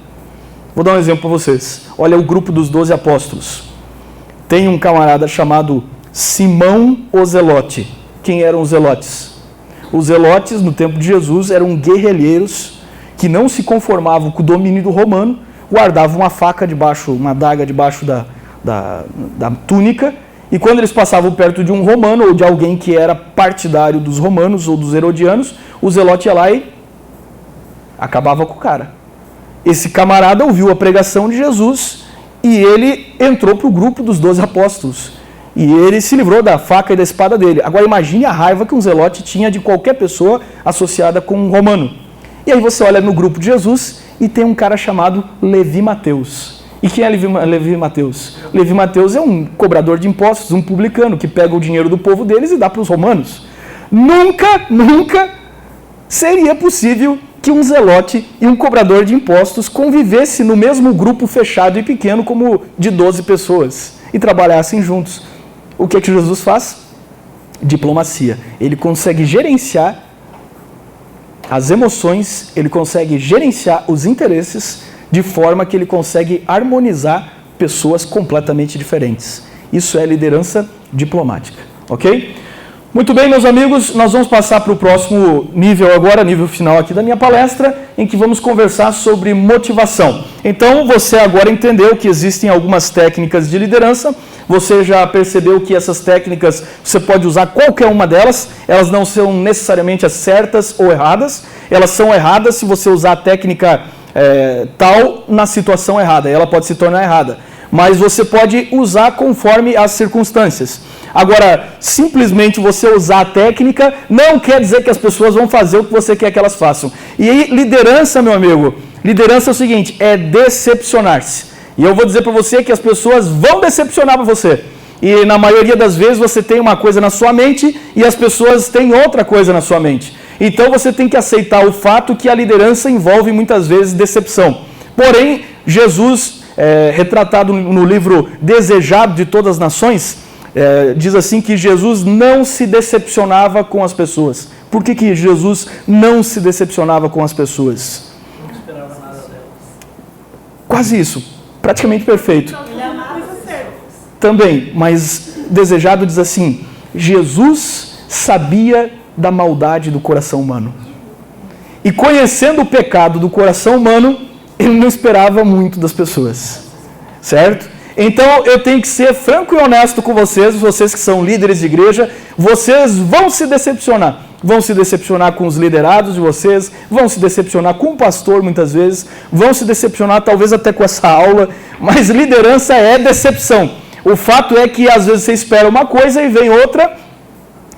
Vou dar um exemplo para vocês. Olha o grupo dos 12 apóstolos. Tem um camarada chamado Simão o Zelote. Quem eram os zelotes? Os zelotes, no tempo de Jesus, eram guerrilheiros que não se conformavam com o domínio do romano, guardavam uma faca debaixo, uma adaga debaixo da túnica, e quando eles passavam perto de um romano ou de alguém que era partidário dos romanos ou dos herodianos, o zelote ia lá e acabava com o cara. Esse camarada ouviu a pregação de Jesus e ele entrou para o grupo dos 12 apóstolos. E ele se livrou da faca e da espada dele. Agora imagine a raiva que um zelote tinha de qualquer pessoa associada com um romano. E aí você olha no grupo de Jesus e tem um cara chamado Levi Mateus. E quem é Levi Mateus? Levi Mateus é um cobrador de impostos, um publicano, que pega o dinheiro do povo deles e dá para os romanos. Nunca seria possível que um zelote e um cobrador de impostos convivessem no mesmo grupo fechado e pequeno como de 12 pessoas e trabalhassem juntos. O que é que Jesus faz? Diplomacia. Ele consegue gerenciar as emoções, ele consegue gerenciar os interesses de forma que ele consegue harmonizar pessoas completamente diferentes. Isso é liderança diplomática, ok? Muito bem, meus amigos, nós vamos passar para o próximo nível agora, nível final aqui da minha palestra, em que vamos conversar sobre motivação. Então, você agora entendeu que existem algumas técnicas de liderança, você já percebeu que essas técnicas, você pode usar qualquer uma delas, elas não são necessariamente as certas ou erradas, elas são erradas se você usar a técnica tal na situação errada, ela pode se tornar errada, mas você pode usar conforme as circunstâncias. Agora, simplesmente você usar a técnica não quer dizer que as pessoas vão fazer o que você quer que elas façam. E aí, liderança, meu amigo, liderança é o seguinte, é decepcionar-se. E eu vou dizer para você que as pessoas vão decepcionar para você. E na maioria das vezes você tem uma coisa na sua mente e as pessoas têm outra coisa na sua mente. Então você tem que aceitar o fato que a liderança envolve muitas vezes decepção. Porém, Jesus, retratado no livro Desejado de Todas as Nações, diz assim que Jesus não se decepcionava com as pessoas. Por que Jesus não se decepcionava com as pessoas? Não esperava nada delas. Quase isso, praticamente perfeito. Ele amava os servos. Também, mas Desejado diz assim, Jesus sabia da maldade do coração humano. E conhecendo o pecado do coração humano, ele não esperava muito das pessoas. Certo? Então eu tenho que ser franco e honesto com vocês que são líderes de igreja, vocês vão se decepcionar. Vão se decepcionar com os liderados de vocês, vão se decepcionar com o pastor muitas vezes, vão se decepcionar talvez até com essa aula, mas liderança é decepção. O fato é que às vezes você espera uma coisa e vem outra,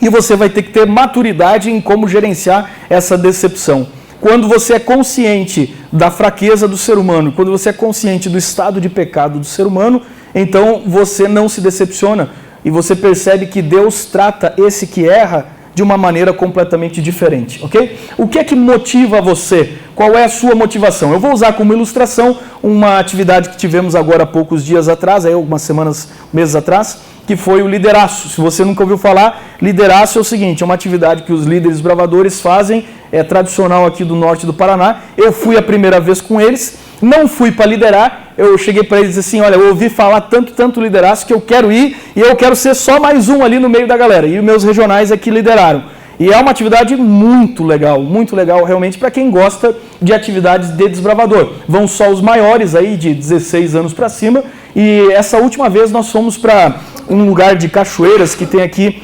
e você vai ter que ter maturidade em como gerenciar essa decepção. Quando você é consciente da fraqueza do ser humano, quando você é consciente do estado de pecado do ser humano, então você não se decepciona e você percebe que Deus trata esse que erra de uma maneira completamente diferente, ok? O que é que motiva você? Qual é a sua motivação? Eu vou usar como ilustração uma atividade que tivemos agora há poucos dias atrás, aí algumas semanas, meses atrás, que foi o lideraço. Se você nunca ouviu falar, lideraço é o seguinte, é uma atividade que os líderes bravadores fazem, é tradicional aqui do norte do Paraná. Eu fui a primeira vez com eles, não fui para liderar, eu cheguei para eles e disse assim, olha, eu ouvi falar tanto lideraço que eu quero ir e eu quero ser só mais um ali no meio da galera. E os meus regionais aqui lideraram. E é uma atividade muito legal realmente para quem gosta de atividades de desbravador. Vão só os maiores aí de 16 anos para cima e essa última vez nós fomos para um lugar de cachoeiras que tem aqui,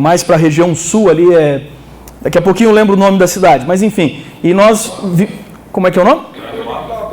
mais para a região sul ali, daqui a pouquinho eu lembro o nome da cidade, mas enfim, e nós, como é que é o nome?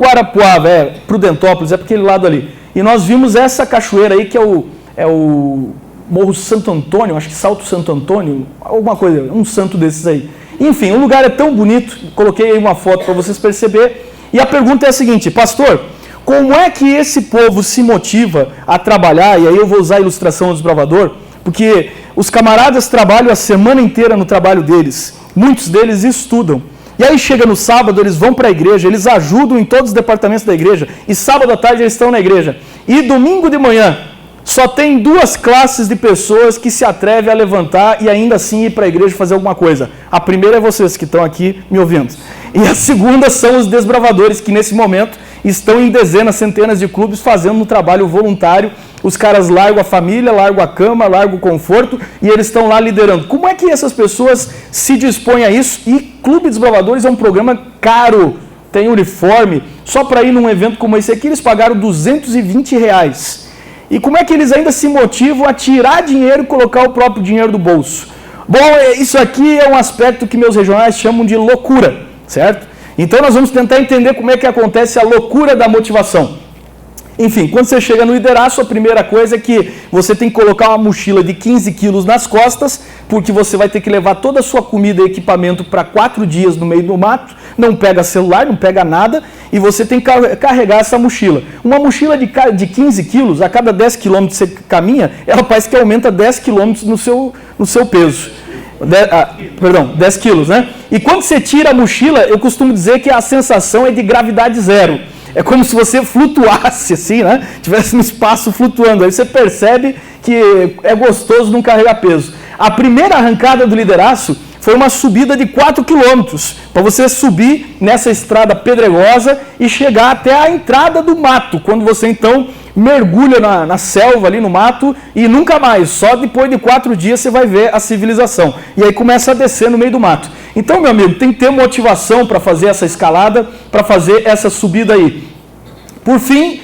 Guarapuava, Prudentópolis, é para aquele lado ali. E nós vimos essa cachoeira aí que é o Morro Santo Antônio, acho que Salto Santo Antônio, alguma coisa, um santo desses aí. Enfim, o lugar é tão bonito, coloquei aí uma foto para vocês perceberem. E a pergunta é a seguinte, pastor, como é que esse povo se motiva a trabalhar? E aí eu vou usar a ilustração do desbravador, porque os camaradas trabalham a semana inteira no trabalho deles, muitos deles estudam. E aí chega no sábado, eles vão para a igreja, eles ajudam em todos os departamentos da igreja, e sábado à tarde eles estão na igreja. E domingo de manhã, só tem 2 classes de pessoas que se atrevem a levantar e ainda assim ir para a igreja fazer alguma coisa. A primeira é vocês que estão aqui me ouvindo. E a segunda são os desbravadores que nesse momento estão em dezenas, centenas de clubes fazendo um trabalho voluntário. Os caras largam a família, largam a cama, largam o conforto e eles estão lá liderando. Como é que essas pessoas se dispõem a isso? E Clube Desbravadores é um programa caro, tem uniforme. Só para ir num evento como esse aqui eles pagaram R$220. E como é que eles ainda se motivam a tirar dinheiro e colocar o próprio dinheiro do bolso? Bom, isso aqui é um aspecto que meus regionais chamam de loucura, certo? Então nós vamos tentar entender como é que acontece a loucura da motivação. Enfim, quando você chega no lideraço, a primeira coisa é que você tem que colocar uma mochila de 15 quilos nas costas, porque você vai ter que levar toda a sua comida e equipamento para 4 dias no meio do mato, não pega celular, não pega nada, e você tem que carregar essa mochila. Uma mochila de 15 quilos, a cada 10 quilômetros que você caminha, ela parece que aumenta 10 quilômetros no seu peso. 10 quilos, né? E quando você tira a mochila, eu costumo dizer que a sensação é de gravidade zero. É como se você flutuasse assim, né? Tivesse no espaço flutuando. Aí você percebe que é gostoso não carregar peso. A primeira arrancada do lideraço foi uma subida de 4 quilômetros, para você subir nessa estrada pedregosa e chegar até a entrada do mato, quando você então mergulha na selva ali no mato e nunca mais, só depois de 4 dias você vai ver a civilização. E aí começa a descer no meio do mato. Então, meu amigo, tem que ter motivação para fazer essa escalada, para fazer essa subida aí. Por fim,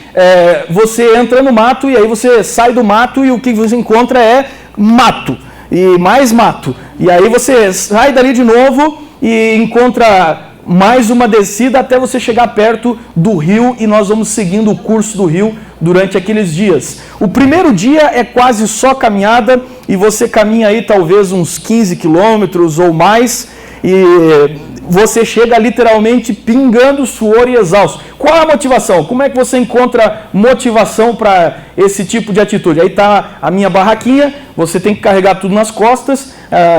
você entra no mato e aí você sai do mato e o que você encontra é mato. E mais mato. E aí você sai dali de novo e encontra mais uma descida até você chegar perto do rio e nós vamos seguindo o curso do rio durante aqueles dias. O primeiro dia é quase só caminhada e você caminha aí talvez uns 15 quilômetros ou mais e você chega literalmente pingando suor e exausto. Qual é a motivação? Como é que você encontra motivação para esse tipo de atitude? Aí está a minha barraquinha, você tem que carregar tudo nas costas,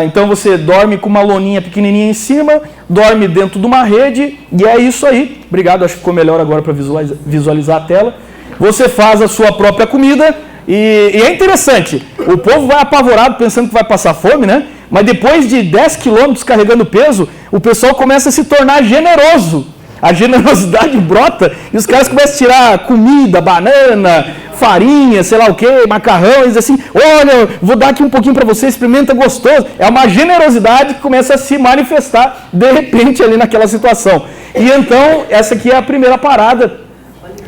então você dorme com uma loninha pequenininha em cima, dorme dentro de uma rede, e é isso aí. Obrigado, acho que ficou melhor agora para visualizar a tela. Você faz a sua própria comida, e é interessante, o povo vai apavorado pensando que vai passar fome, né? Mas depois de 10 quilômetros carregando peso, o pessoal começa a se tornar generoso. A generosidade brota e os caras começam a tirar comida, banana, farinha, sei lá o que, macarrão, e dizem assim, olha, vou dar aqui um pouquinho para você, experimenta, gostoso. É uma generosidade que começa a se manifestar de repente ali naquela situação. E então, essa aqui é a primeira parada.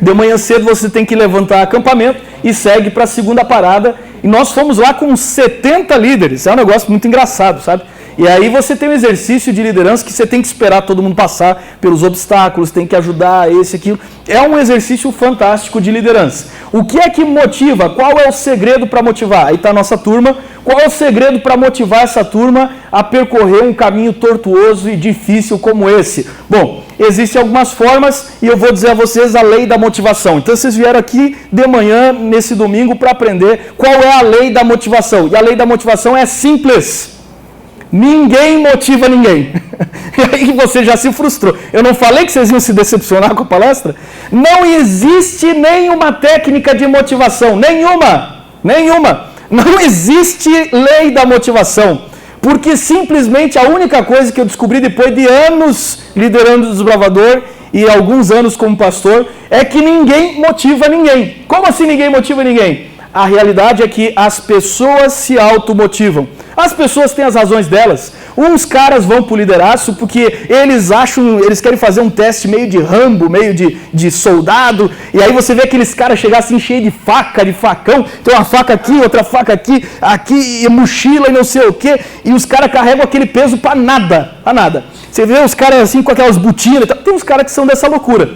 De manhã cedo você tem que levantar acampamento e segue para a segunda parada. E nós fomos lá com 70 líderes. É um negócio muito engraçado, sabe? E aí você tem um exercício de liderança que você tem que esperar todo mundo passar pelos obstáculos, tem que ajudar esse, aquilo. É um exercício fantástico de liderança. O que é que motiva? Qual é o segredo para motivar? Aí está a nossa turma. Qual é o segredo para motivar essa turma a percorrer um caminho tortuoso e difícil como esse? Bom, existem algumas formas e eu vou dizer a vocês a lei da motivação. Então vocês vieram aqui de manhã, nesse domingo, para aprender qual é a lei da motivação. E a lei da motivação é simples. Ninguém motiva ninguém. E aí você já se frustrou. Eu não falei que vocês iam se decepcionar com a palestra? Não existe nenhuma técnica de motivação. Nenhuma. Não existe lei da motivação. Porque simplesmente a única coisa que eu descobri depois de anos liderando o Desbravador e alguns anos como pastor é que ninguém motiva ninguém. Como assim ninguém motiva ninguém? A realidade é que as pessoas se automotivam. As pessoas têm as razões delas. Uns caras vão para o lideraço porque eles querem fazer um teste meio de Rambo, meio de soldado, e aí você vê aqueles caras chegar assim cheio de faca, de facão, tem uma faca aqui, outra faca aqui, e mochila e não sei o quê, e os caras carregam aquele peso para nada. Você vê os caras assim com aquelas botinas, tem uns caras que são dessa loucura.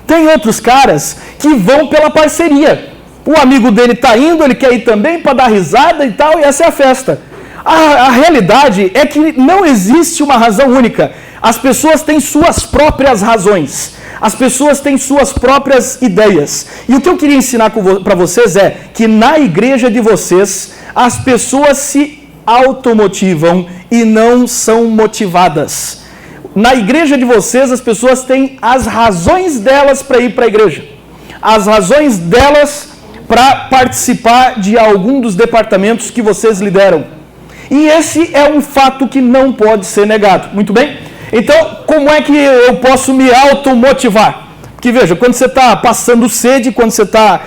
Tem outros caras que vão pela parceria. O amigo dele está indo, ele quer ir também para dar risada e tal, e essa é a festa. A realidade é que não existe uma razão única. As pessoas têm suas próprias razões. As pessoas têm suas próprias ideias. E o que eu queria ensinar para vocês é que na igreja de vocês, as pessoas se automotivam e não são motivadas. Na igreja de vocês, as pessoas têm as razões delas para ir para a igreja. As razões delas para participar de algum dos departamentos que vocês lideram. E esse é um fato que não pode ser negado. Muito bem? Então, como é que eu posso me automotivar? Porque veja, quando você está passando sede, quando você está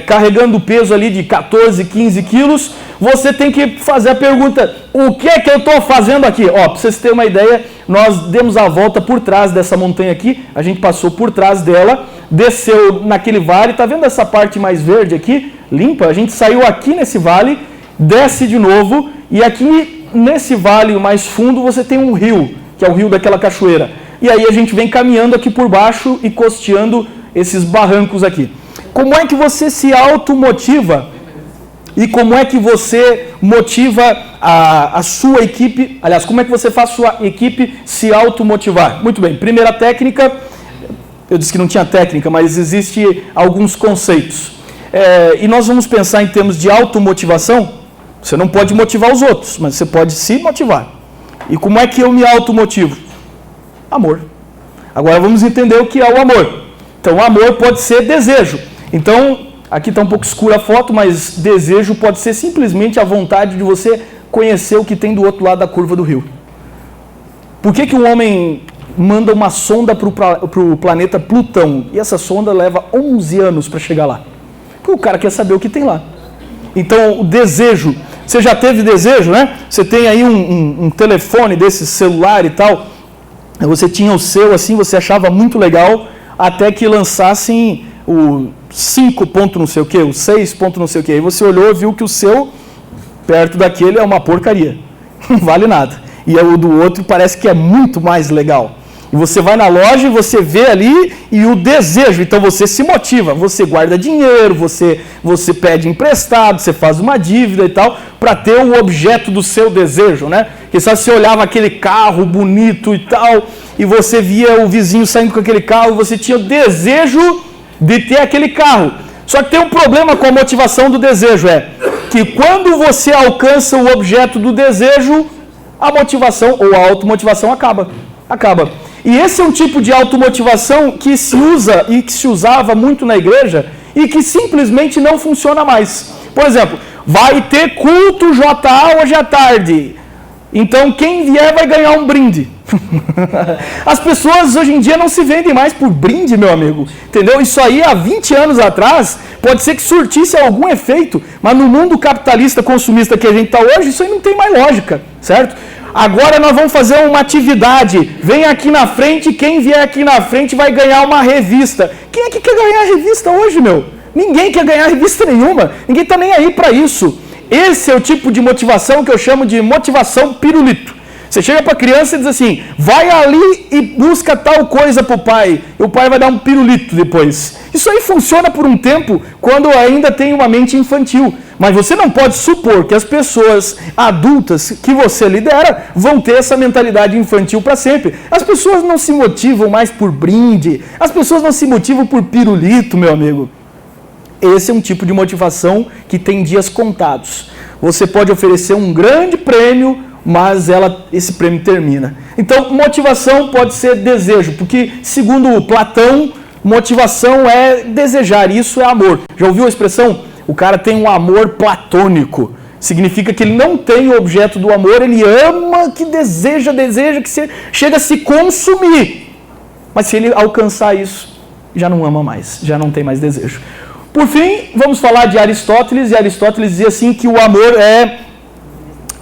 carregando o peso ali de 14, 15 quilos, você tem que fazer a pergunta, o que é que eu estou fazendo aqui? Para vocês terem uma ideia, nós demos a volta por trás dessa montanha aqui, a gente passou por trás dela, desceu naquele vale, está vendo essa parte mais verde aqui, limpa? A gente saiu aqui nesse vale, desce de novo, e aqui nesse vale mais fundo você tem um rio, que é o rio daquela cachoeira. E aí a gente vem caminhando aqui por baixo e costeando esses barrancos aqui. Como é que você se automotiva? E como é que você motiva a sua equipe? Aliás, como é que você faz a sua equipe se automotivar? Muito bem, primeira técnica, eu disse que não tinha técnica, mas existe alguns conceitos. E nós vamos pensar em termos de automotivação. Você não pode motivar os outros, mas você pode se motivar. E como é que eu me automotivo? Amor. Agora vamos entender o que é o amor. Então, o amor pode ser desejo. Então, aqui está um pouco escura a foto, mas desejo pode ser simplesmente a vontade de você conhecer o que tem do outro lado da curva do rio. Por que um homem manda uma sonda para o planeta Plutão e essa sonda leva 11 anos para chegar lá? Porque o cara quer saber o que tem lá. Então, o desejo. Você já teve desejo, né? Você tem aí um telefone desse celular e tal. Você tinha o seu, assim, você achava muito legal, até que lançassem o 5 ponto não sei o que, o 6 ponto não sei o que. Aí você olhou e viu que o seu, perto daquele, é uma porcaria. Não vale nada. E o do outro parece que é muito mais legal. E você vai na loja e você vê ali e o desejo. Então você se motiva, você guarda dinheiro, você pede emprestado, você faz uma dívida e tal, para ter o objeto do seu desejo, né? Porque sabe, você olhava aquele carro bonito e tal, e você via o vizinho saindo com aquele carro, você tinha o desejo de ter aquele carro. Só que tem um problema com a motivação do desejo, que quando você alcança o objeto do desejo, a motivação ou a automotivação acaba. E esse é um tipo de automotivação que se usa e que se usava muito na igreja e que simplesmente não funciona mais. Por exemplo, vai ter culto JA hoje à tarde. Então quem vier vai ganhar um brinde. As pessoas hoje em dia não se vendem mais por brinde, meu amigo. Entendeu? Isso aí há 20 anos atrás pode ser que surtisse algum efeito, mas no mundo capitalista consumista que a gente está hoje, isso aí não tem mais lógica, certo? Agora nós vamos fazer uma atividade. Vem aqui na frente, quem vier aqui na frente vai ganhar uma revista. Quem é que quer ganhar revista hoje, meu? Ninguém quer ganhar revista nenhuma. Ninguém está nem aí para isso. Esse é o tipo de motivação que eu chamo de motivação pirulito. Você chega para a criança e diz assim, vai ali e busca tal coisa para o pai. E o pai vai dar um pirulito depois. Isso aí funciona por um tempo quando ainda tem uma mente infantil. Mas você não pode supor que as pessoas adultas que você lidera vão ter essa mentalidade infantil para sempre. As pessoas não se motivam mais por brinde. As pessoas não se motivam por pirulito, meu amigo. Esse é um tipo de motivação que tem dias contados. Você pode oferecer um grande prêmio, mas esse prêmio termina. Então, motivação pode ser desejo, porque, segundo Platão, motivação é desejar, isso é amor. Já ouviu a expressão? O cara tem um amor platônico. Significa que ele não tem o objeto do amor, ele ama, que deseja, que chega a se consumir. Mas se ele alcançar isso, já não ama mais, já não tem mais desejo. Por fim, vamos falar de Aristóteles, e Aristóteles dizia assim que o amor é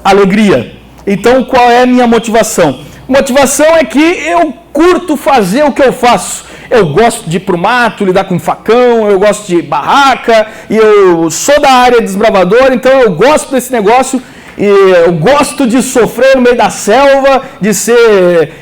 alegria. Então, qual é a minha motivação? Motivação é que eu curto fazer o que eu faço. Eu gosto de ir pro mato, lidar com facão, eu gosto de barraca, e eu sou da área de desbravador, então eu gosto desse negócio, e eu gosto de sofrer no meio da selva, de ser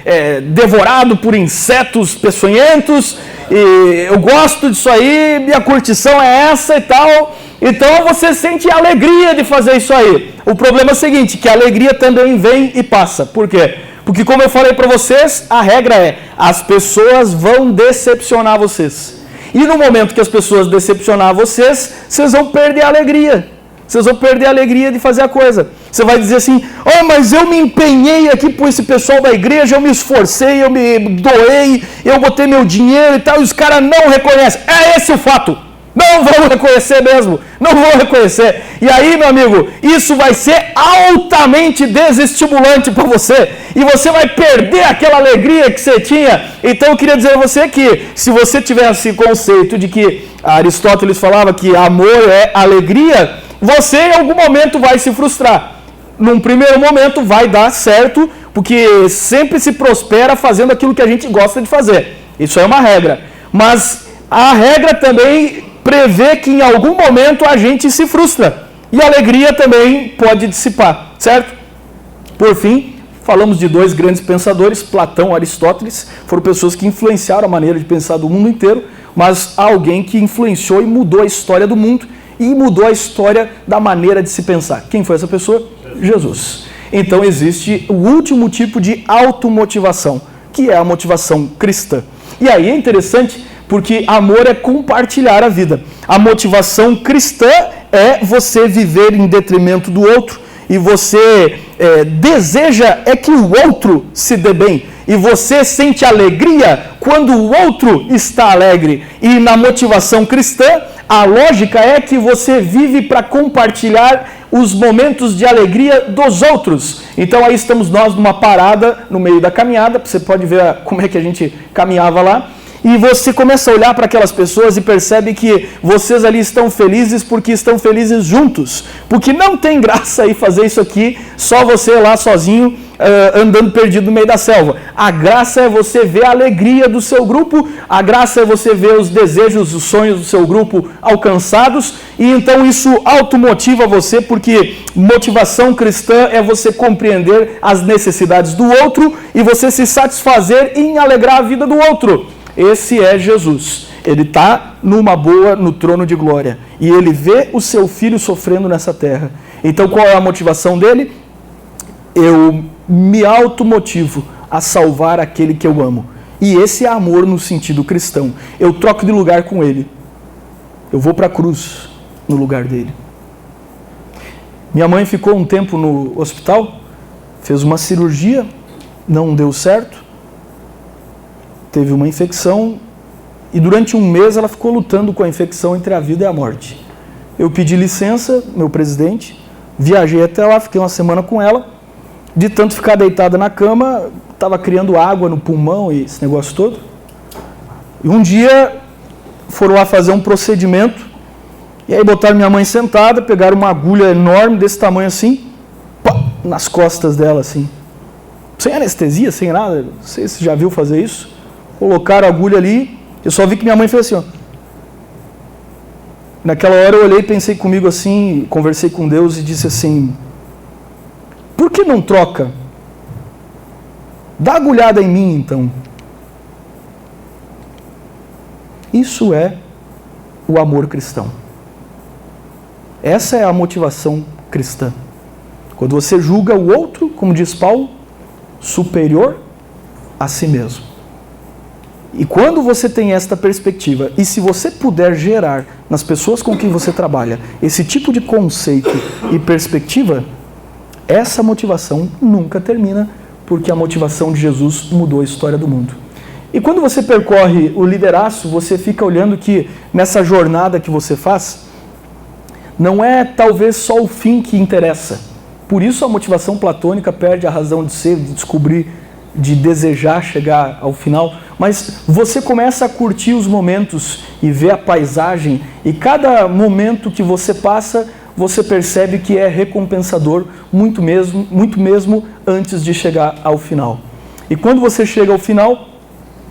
devorado por insetos peçonhentos, e eu gosto disso aí, minha curtição é essa e tal. Então você sente alegria de fazer isso aí. O problema é o seguinte, que a alegria também vem e passa. Por quê? Porque como eu falei para vocês, a regra é, as pessoas vão decepcionar vocês. E no momento que as pessoas decepcionar vocês, vocês vão perder a alegria. Vocês vão perder a alegria de fazer a coisa. Você vai dizer assim, mas eu me empenhei aqui por esse pessoal da igreja, eu me esforcei, eu me doei, eu botei meu dinheiro e tal, e os caras não reconhecem. É esse o fato. Não vão reconhecer mesmo, não vão reconhecer. E aí, meu amigo, isso vai ser altamente desestimulante para você. E você vai perder aquela alegria que você tinha. Então eu queria dizer a você que, se você tiver esse conceito de que Aristóteles falava que amor é alegria, você em algum momento vai se frustrar. Num primeiro momento vai dar certo, porque sempre se prospera fazendo aquilo que a gente gosta de fazer. Isso é uma regra. Mas a regra também prevê que em algum momento a gente se frustra. E a alegria também pode dissipar, certo? Por fim, falamos de dois grandes pensadores, Platão e Aristóteles. Foram pessoas que influenciaram a maneira de pensar do mundo inteiro, mas alguém que influenciou e mudou a história do mundo e mudou a história da maneira de se pensar. Quem foi essa pessoa? Jesus. Então existe o último tipo de automotivação, que é a motivação cristã. E aí é interessante, porque amor é compartilhar a vida. A motivação cristã é você viver em detrimento do outro, e você deseja que o outro se dê bem, e você sente alegria quando o outro está alegre. E na motivação cristã, a lógica é que você vive para compartilhar os momentos de alegria dos outros. Então aí estamos nós numa parada no meio da caminhada, você pode ver como é que a gente caminhava lá, e você começa a olhar para aquelas pessoas e percebe que vocês ali estão felizes porque estão felizes juntos. Porque não tem graça aí fazer isso aqui, só você lá sozinho, andando perdido no meio da selva. A graça é você ver a alegria do seu grupo, a graça é você ver os desejos, os sonhos do seu grupo alcançados, e então isso automotiva você, porque motivação cristã é você compreender as necessidades do outro e você se satisfazer em alegrar a vida do outro. Esse é Jesus. Ele está numa boa no trono de glória e ele vê o seu filho sofrendo nessa terra. Então qual é a motivação dele? Eu me automotivo a salvar aquele que eu amo. E esse é amor no sentido cristão. Eu troco de lugar com ele. Eu vou para a cruz no lugar dele. Minha mãe ficou um tempo no hospital, fez uma cirurgia, não deu certo, teve uma infecção e durante um mês ela ficou lutando com a infecção entre a vida e a morte. Eu pedi licença, meu presidente, viajei até lá, fiquei uma semana com ela. De tanto ficar deitada na cama, estava criando água no pulmão e esse negócio todo. E um dia foram lá fazer um procedimento, e aí botaram minha mãe sentada, pegaram uma agulha enorme desse tamanho assim, pá, nas costas dela assim. Sem anestesia, sem nada, não sei se você já viu fazer isso. Colocaram a agulha ali, eu só vi que minha mãe fez assim, ó. Naquela hora eu olhei e pensei comigo assim, conversei com Deus e disse assim: por que não troca? Dá agulhada em mim, então. Isso é o amor cristão. Essa é a motivação cristã. Quando você julga o outro, como diz Paulo, superior a si mesmo. E quando você tem esta perspectiva, e se você puder gerar nas pessoas com quem você trabalha esse tipo de conceito e perspectiva, essa motivação nunca termina, porque a motivação de Jesus mudou a história do mundo. E quando você percorre o lideraço, você fica olhando que nessa jornada que você faz, não é talvez só o fim que interessa. Por isso a motivação platônica perde a razão de ser, de descobrir, de desejar chegar ao final. Mas você começa a curtir os momentos e ver a paisagem, e cada momento que você passa, você percebe que é recompensador, muito mesmo antes de chegar ao final. E quando você chega ao final,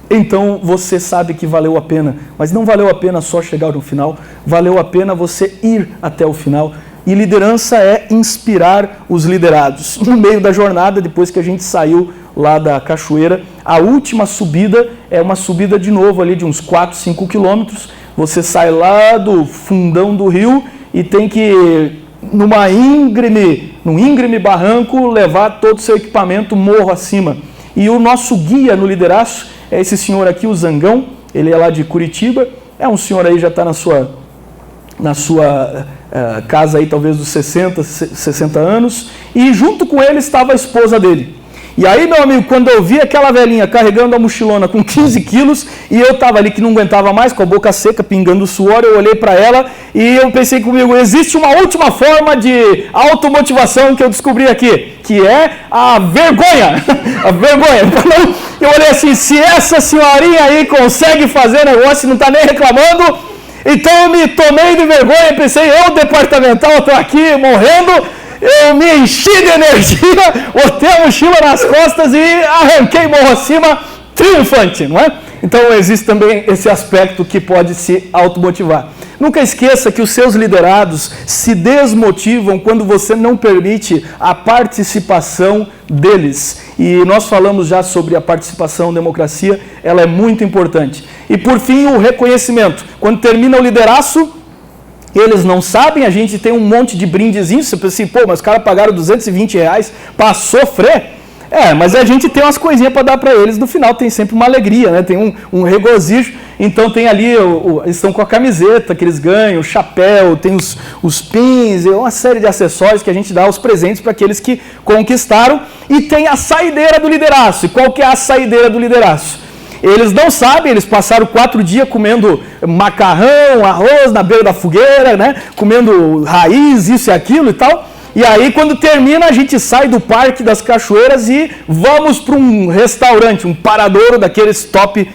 então você sabe que valeu a pena. Mas não valeu a pena só chegar no final, valeu a pena você ir até o final. E liderança é inspirar os liderados. No meio da jornada, depois que a gente saiu lá da cachoeira, a última subida é uma subida de novo ali de uns 4, 5 quilômetros. Você sai lá do fundão do rio e tem que, num íngreme barranco, levar todo o seu equipamento morro acima. E o nosso guia no lideraço é esse senhor aqui, o Zangão. Ele é lá de Curitiba, é um senhor aí, já está na sua casa aí, talvez dos 60 anos, e junto com ele estava a esposa dele. E aí, meu amigo, quando eu vi aquela velhinha carregando a mochilona com 15 quilos, e eu estava ali que não aguentava mais, com a boca seca, pingando suor, eu olhei para ela e eu pensei comigo, existe uma última forma de automotivação que eu descobri aqui, que é a vergonha. A vergonha. Eu olhei assim, se essa senhorinha aí consegue fazer negócio e não está nem reclamando, então eu me tomei de vergonha, pensei, eu departamental, estou aqui morrendo. Eu me enchi de energia, botei a mochila nas costas e arranquei morro acima, triunfante, não é? Então existe também esse aspecto que pode se automotivar. Nunca esqueça que os seus liderados se desmotivam quando você não permite a participação deles. E nós falamos já sobre a participação, democracia, ela é muito importante. E por fim, o reconhecimento. Quando termina o lideraço, eles não sabem, a gente tem um monte de brindezinhos, você pensa assim, pô, mas os caras pagaram R$220 para sofrer. Mas a gente tem umas coisinhas para dar para eles, no final tem sempre uma alegria, né? Tem um regozijo, então tem ali, eles estão com a camiseta que eles ganham, o chapéu, tem os pins, uma série de acessórios que a gente dá, os presentes para aqueles que conquistaram, e tem a saideira do lideraço. E qual que é a saideira do lideraço? Eles não sabem, eles passaram 4 dias comendo macarrão, arroz na beira da fogueira, né? Comendo raiz, isso e aquilo e tal. E aí, quando termina, a gente sai do Parque das Cachoeiras e vamos para um restaurante, um paradouro daqueles top,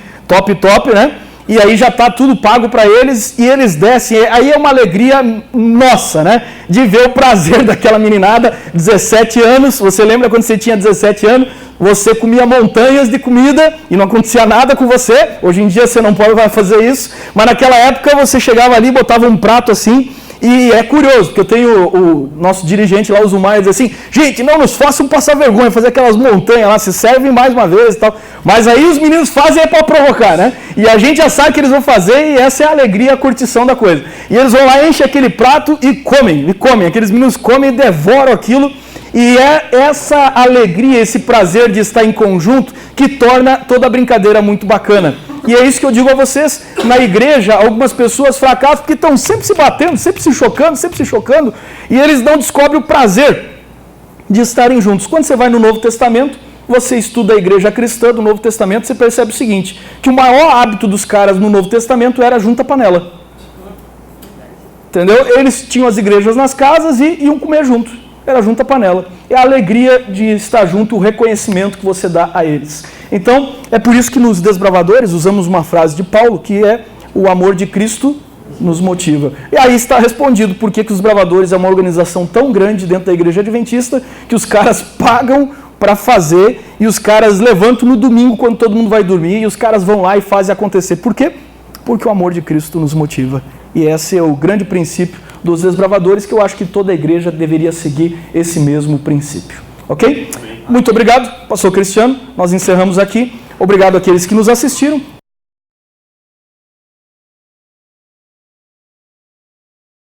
né? e aí já está tudo pago para eles, e eles descem. Aí é uma alegria nossa, né? De ver o prazer daquela meninada, 17 anos. Você lembra quando você tinha 17 anos? Você comia montanhas de comida e não acontecia nada com você. Hoje em dia você não pode fazer isso, mas naquela época você chegava ali, botava um prato assim. E é curioso, porque eu tenho o nosso dirigente lá, o Zumar, diz assim: gente, não nos façam passar vergonha, fazer aquelas montanhas lá, se servem mais uma vez e tal. Mas aí os meninos fazem para provocar, né? E a gente já sabe que eles vão fazer, e essa é a alegria, a curtição da coisa. E eles vão lá, enchem aquele prato e comem. Aqueles meninos comem e devoram aquilo. E é essa alegria, esse prazer de estar em conjunto que torna toda a brincadeira muito bacana. E é isso que eu digo a vocês, na igreja, algumas pessoas fracassam porque estão sempre se batendo, sempre se chocando, e eles não descobrem o prazer de estarem juntos. Quando você vai no Novo Testamento, você estuda a igreja cristã do Novo Testamento, você percebe o seguinte, que o maior hábito dos caras no Novo Testamento era junta panela. Entendeu? Eles tinham as igrejas nas casas e iam comer junto. Era junto a panela. É a alegria de estar junto, o reconhecimento que você dá a eles. Então, é por isso que nos Desbravadores usamos uma frase de Paulo, que é: o amor de Cristo nos motiva. E aí está respondido por que os Desbravadores é uma organização tão grande dentro da igreja adventista, que os caras pagam para fazer, e os caras levantam no domingo quando todo mundo vai dormir, e os caras vão lá e fazem acontecer. Por quê? Porque o amor de Cristo nos motiva. E esse é o grande princípio dos Desbravadores, que eu acho que toda a igreja deveria seguir esse mesmo princípio. Ok? Muito obrigado, pastor Cristiano. Nós encerramos aqui. Obrigado àqueles que nos assistiram.